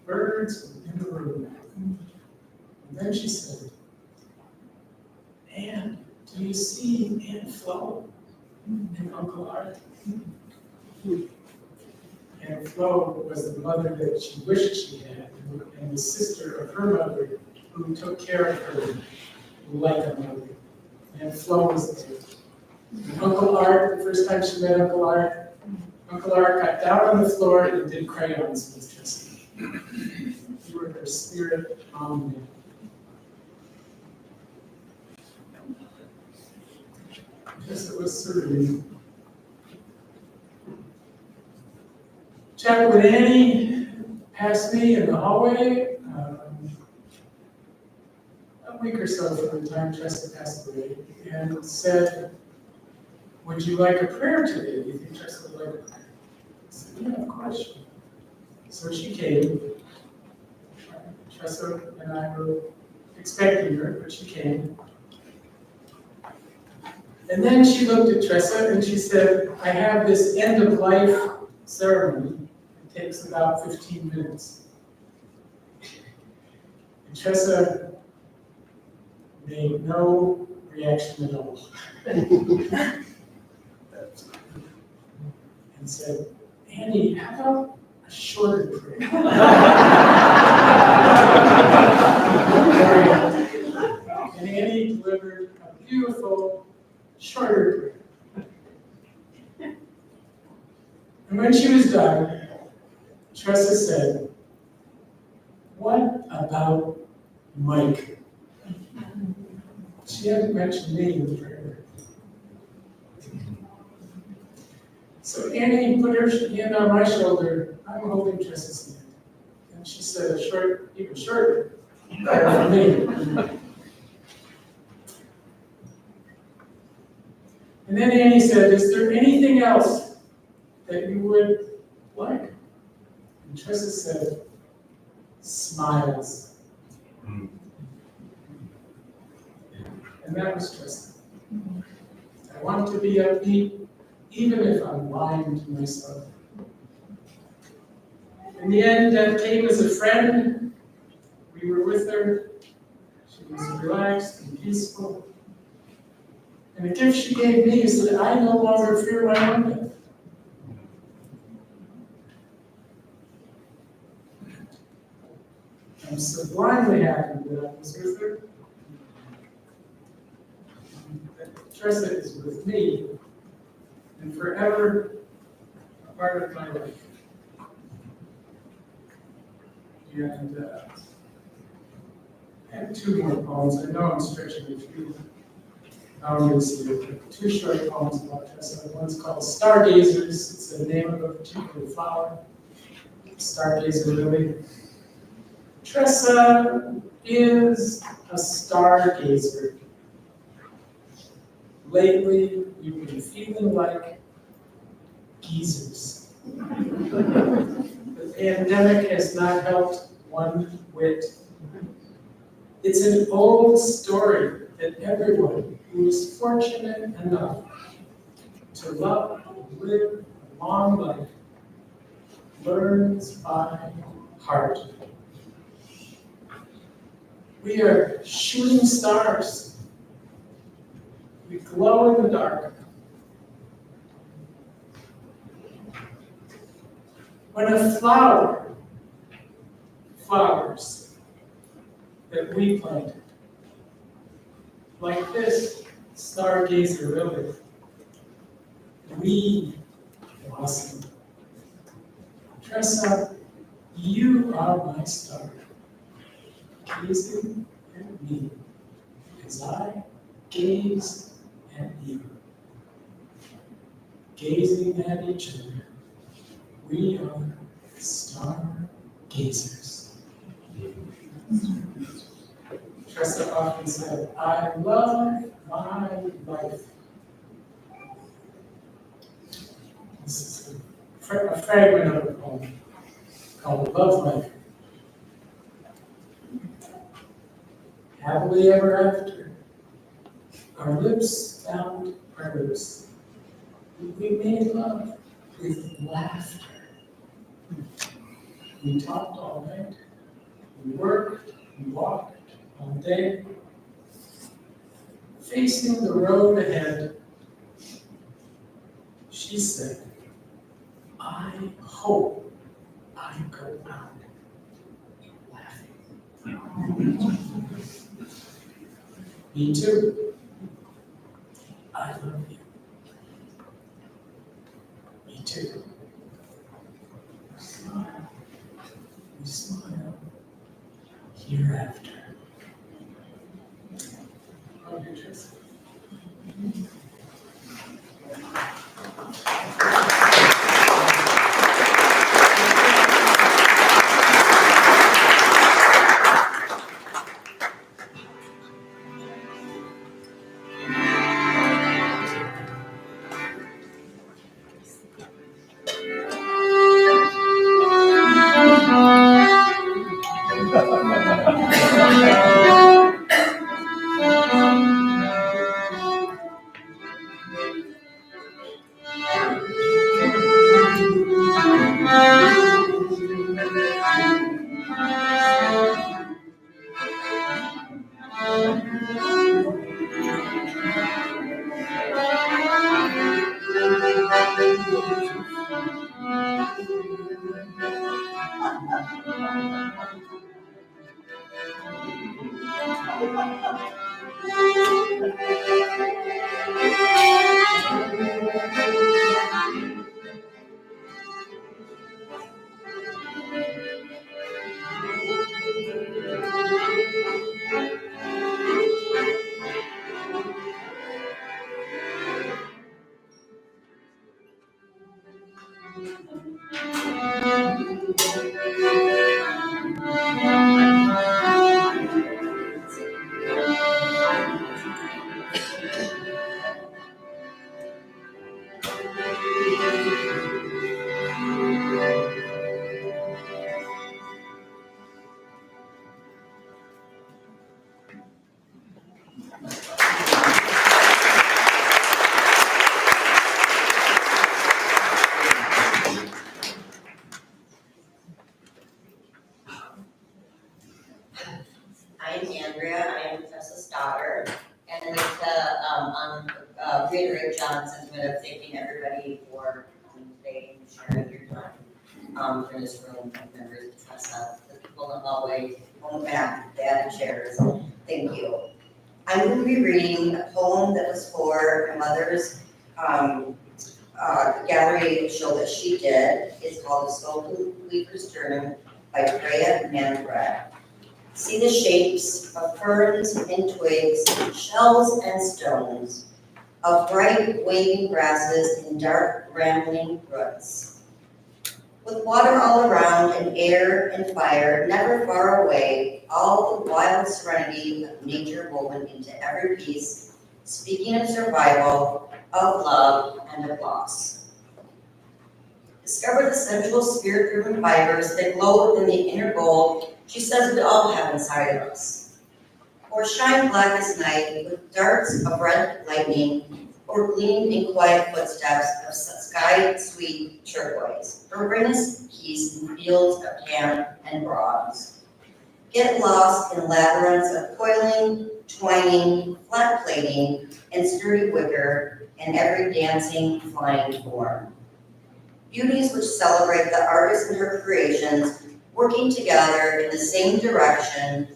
S10: Birds were in the room. And then she said, Anne, do you see Aunt Flo and Uncle Art? Aunt Flo was the mother that she wished she had, and the sister of her mother who took care of her like a mother. Aunt Flo was there. And Uncle Art, the first time she met Uncle Art got down on the floor and did crayons with Tressa. You were her spirit mom. Tressa was serene. Chaplain Annie passed me in the hallway a week or so from the time Tressa passed away and said, would you like a prayer today? Do you think Tressa would like a prayer? I said, yeah, of course. So she came. Tressa and I were expecting her, but she came. And then she looked at Tressa and she said, I have this end of life ceremony. It takes about 15 minutes. And Tressa made no reaction at all. And said, Annie, how about a shorter prayer? And Annie delivered a beautiful, shorter prayer. And when she was done, Tressa said, what about Mike? She hadn't mentioned me in the prayer. So Annie put her hand on my shoulder. I'm holding Tressa's hand. And she said a short, even shorter prayer for me. And then Annie said, is there anything else that you would like? And Tressa said, smiles. And that was Tressa. I want to be upbeat, even if I'm lying to myself. In the end, Deb came as a friend. We were with her. She was relaxed and peaceful. And the gift she gave me is that I no longer fear my own death. I'm sublimely happy that I was with her. That Tressa is with me and forever a part of my life. And I have two more poems. I know I'm stretching a few boundaries here, but two short poems about Tressa. One's called Stargazers. It's the name of a particular flower. Stargazer lily. Tressa is a stargazer. Lately, we've been feeling like geezers. The pandemic has not helped one whit. It's an old story that everyone who is fortunate enough to love and live a long life learns by heart. We are shooting stars. We glow in the dark. When a flower flowers that we planted, like this stargazer lily, we blossom. Tressa, you are my star, gazing at me as I gaze at you. Gazing at each other, we are stargazers. Tressa often said, I love my life. This is a fragment of a poem called Love Life. Happily ever after, our lips found our lips. We made love with laughter. We talked all night. We worked, we walked all day. Facing the road ahead, she said, I hope I go out laughing. Me too. I love you. Me too. Smile. We smile hereafter. Oh, you're just.
S11: I'm Andrea, I am Tressa's daughter, and reiterate John's sentiment of thanking everybody for coming today and sharing your time for this room, members of Tressa, the people people in the hallway, on the back, bad chairs. Thank you. I'm going to be reading a poem that was for my mother's gallery show that she did. It's called The Slow Weaver's Journey by Freya Manfred. See the shapes of ferns and twigs, shells and stones, of bright waving grasses and dark rambling roots. With water all around and air and fire never far away, all the wild serenity of nature woven into every piece, speaking of survival, of love, and of loss. Discover the sensual spirit-driven fibers that glow within the inner gold she says we all have inside of us. Or shine black as night with darts of red lightning, or gleam in quiet footsteps of sky sweet turquoise, or bring us peace in fields of tan and bronze. Get lost in labyrinths of coiling, twining, flat plating, and sturdy wicker, and every dancing, flying form. Beauties which celebrate the artist and her creations working together in the same direction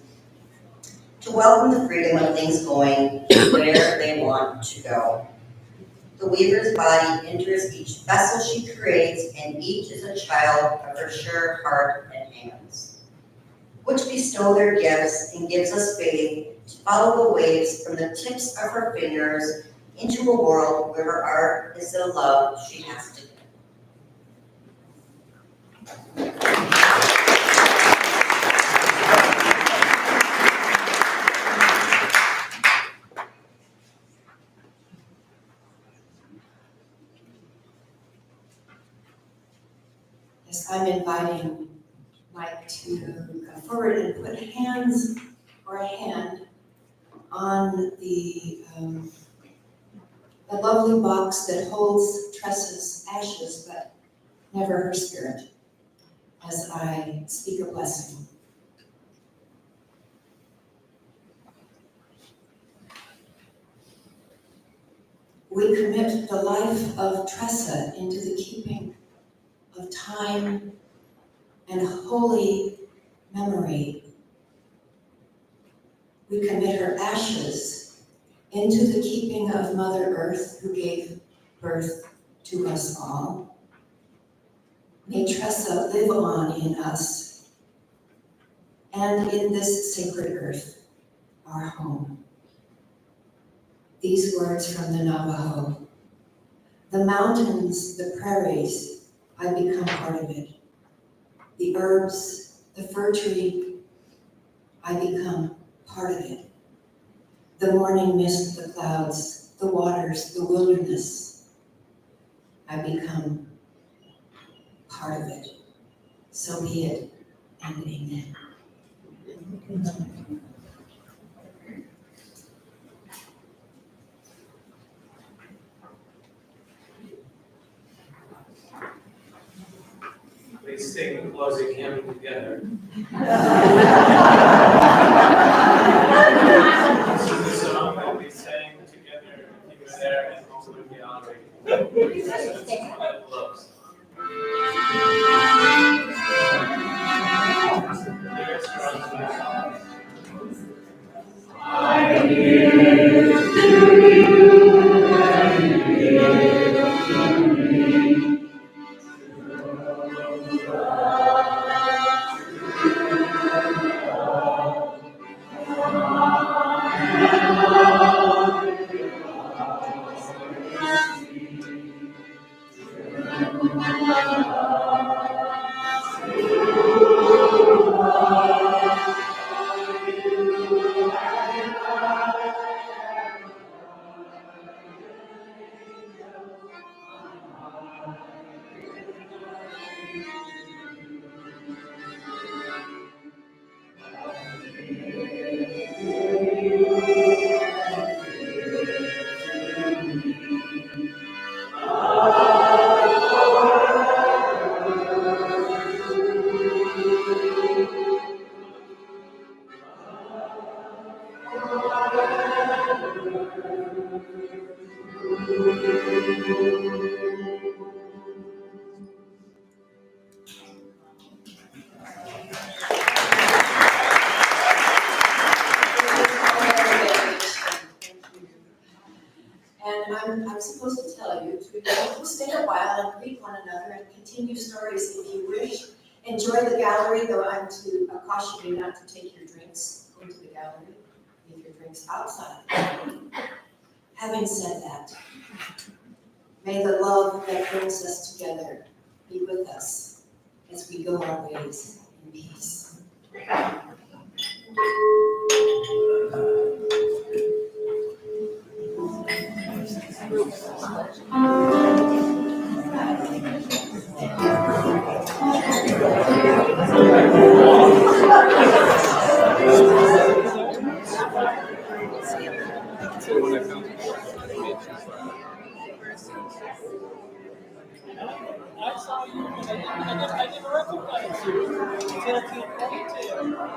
S11: to welcome the freedom of things going where they want to go. The weaver's body enters each vessel she creates, and each is a child of her sure heart and hands, which bestow their gifts and gives us faith to follow the waves from the tips of her fingers into a world where her art is the love she has to give.
S1: Yes, I'm inviting Mike to come forward and put hands or a hand on the lovely box that holds Tressa's ashes, but never her spirit, as I speak a blessing. We commit the life of Tressa into the keeping of time and holy memory. We commit her ashes into the keeping of Mother Earth, who gave birth to us all. May Tressa live on in us and in this sacred earth, our home. These words from the Navajo. The mountains, the prairies, I become part of it. The herbs, the fir tree, I become part of it. The morning mist, the clouds, the waters, the wilderness, I become part of it. So be it, and amen.
S3: Please sing the closing hymn together. This is the song that we sang together if you were there and also in the gallery. This is one of the loves. Lyrics from I give to you and give to me.
S1: I'm supposed to tell you to stay a while and greet one another and continue stories if you wish. Enjoy the gallery, though I'm to caution you not to take your drinks into the gallery. Leave your drinks outside. Having said that, may the love that brings us together be with us as we go our ways in peace.
S12: I saw you, but I didn't recognize you until I came ponytail.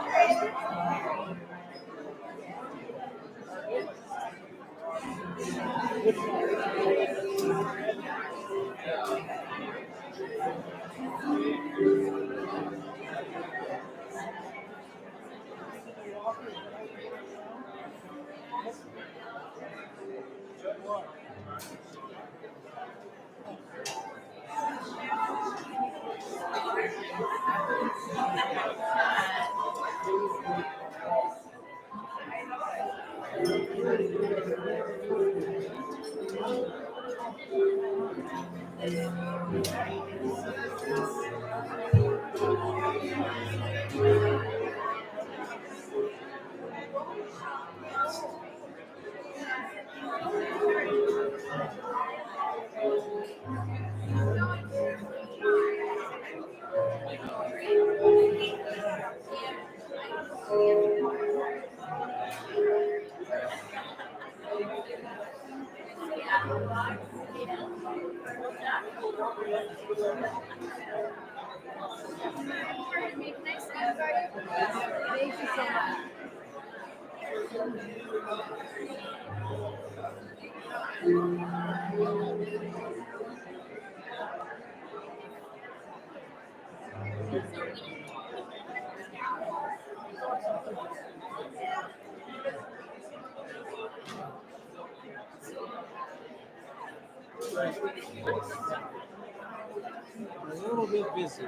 S12: A little bit busy.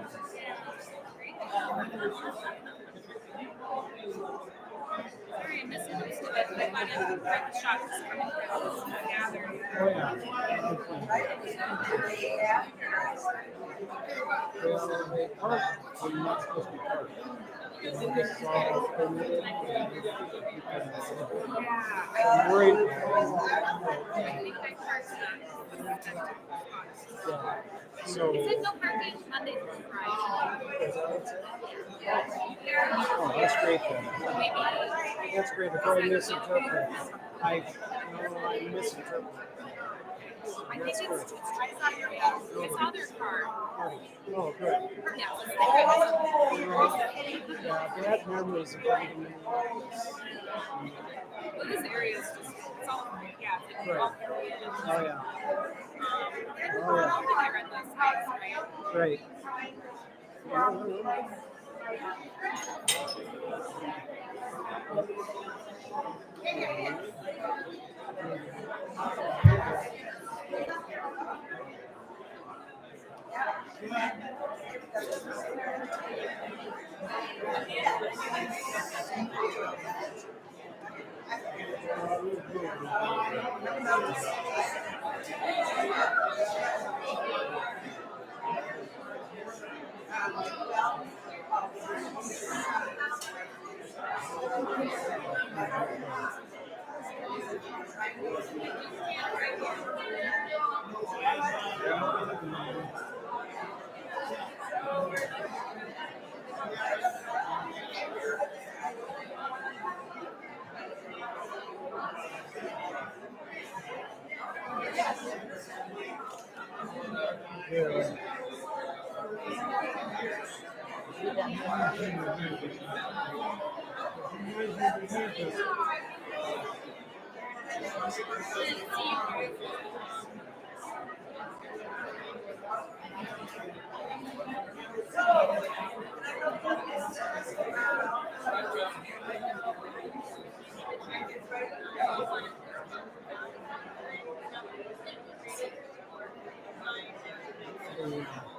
S13: Sorry, I missed most of it, but I wanted the shots coming from gathering.
S12: Oh, yeah. Well, they park when you're not supposed to be parked. It's all permitted. I'm worried.
S13: I think I parked
S12: Yeah. So.
S13: it said no parking Monday through Friday.
S12: Is that what it said?
S13: Yeah.
S12: Oh, that's great then.
S13: Maybe.
S12: That's great. If I misinterpret, I misinterpret.
S13: I think it's other car.
S12: Oh, good.
S13: Yeah.
S12: Yeah, bad memories of going to Minneapolis.
S13: Well, this area is just, it's all, yeah, it's like
S12: Right.
S13: all period.
S12: Oh, yeah.
S13: We're all together at this house, right?
S12: Right. Yeah.
S6: really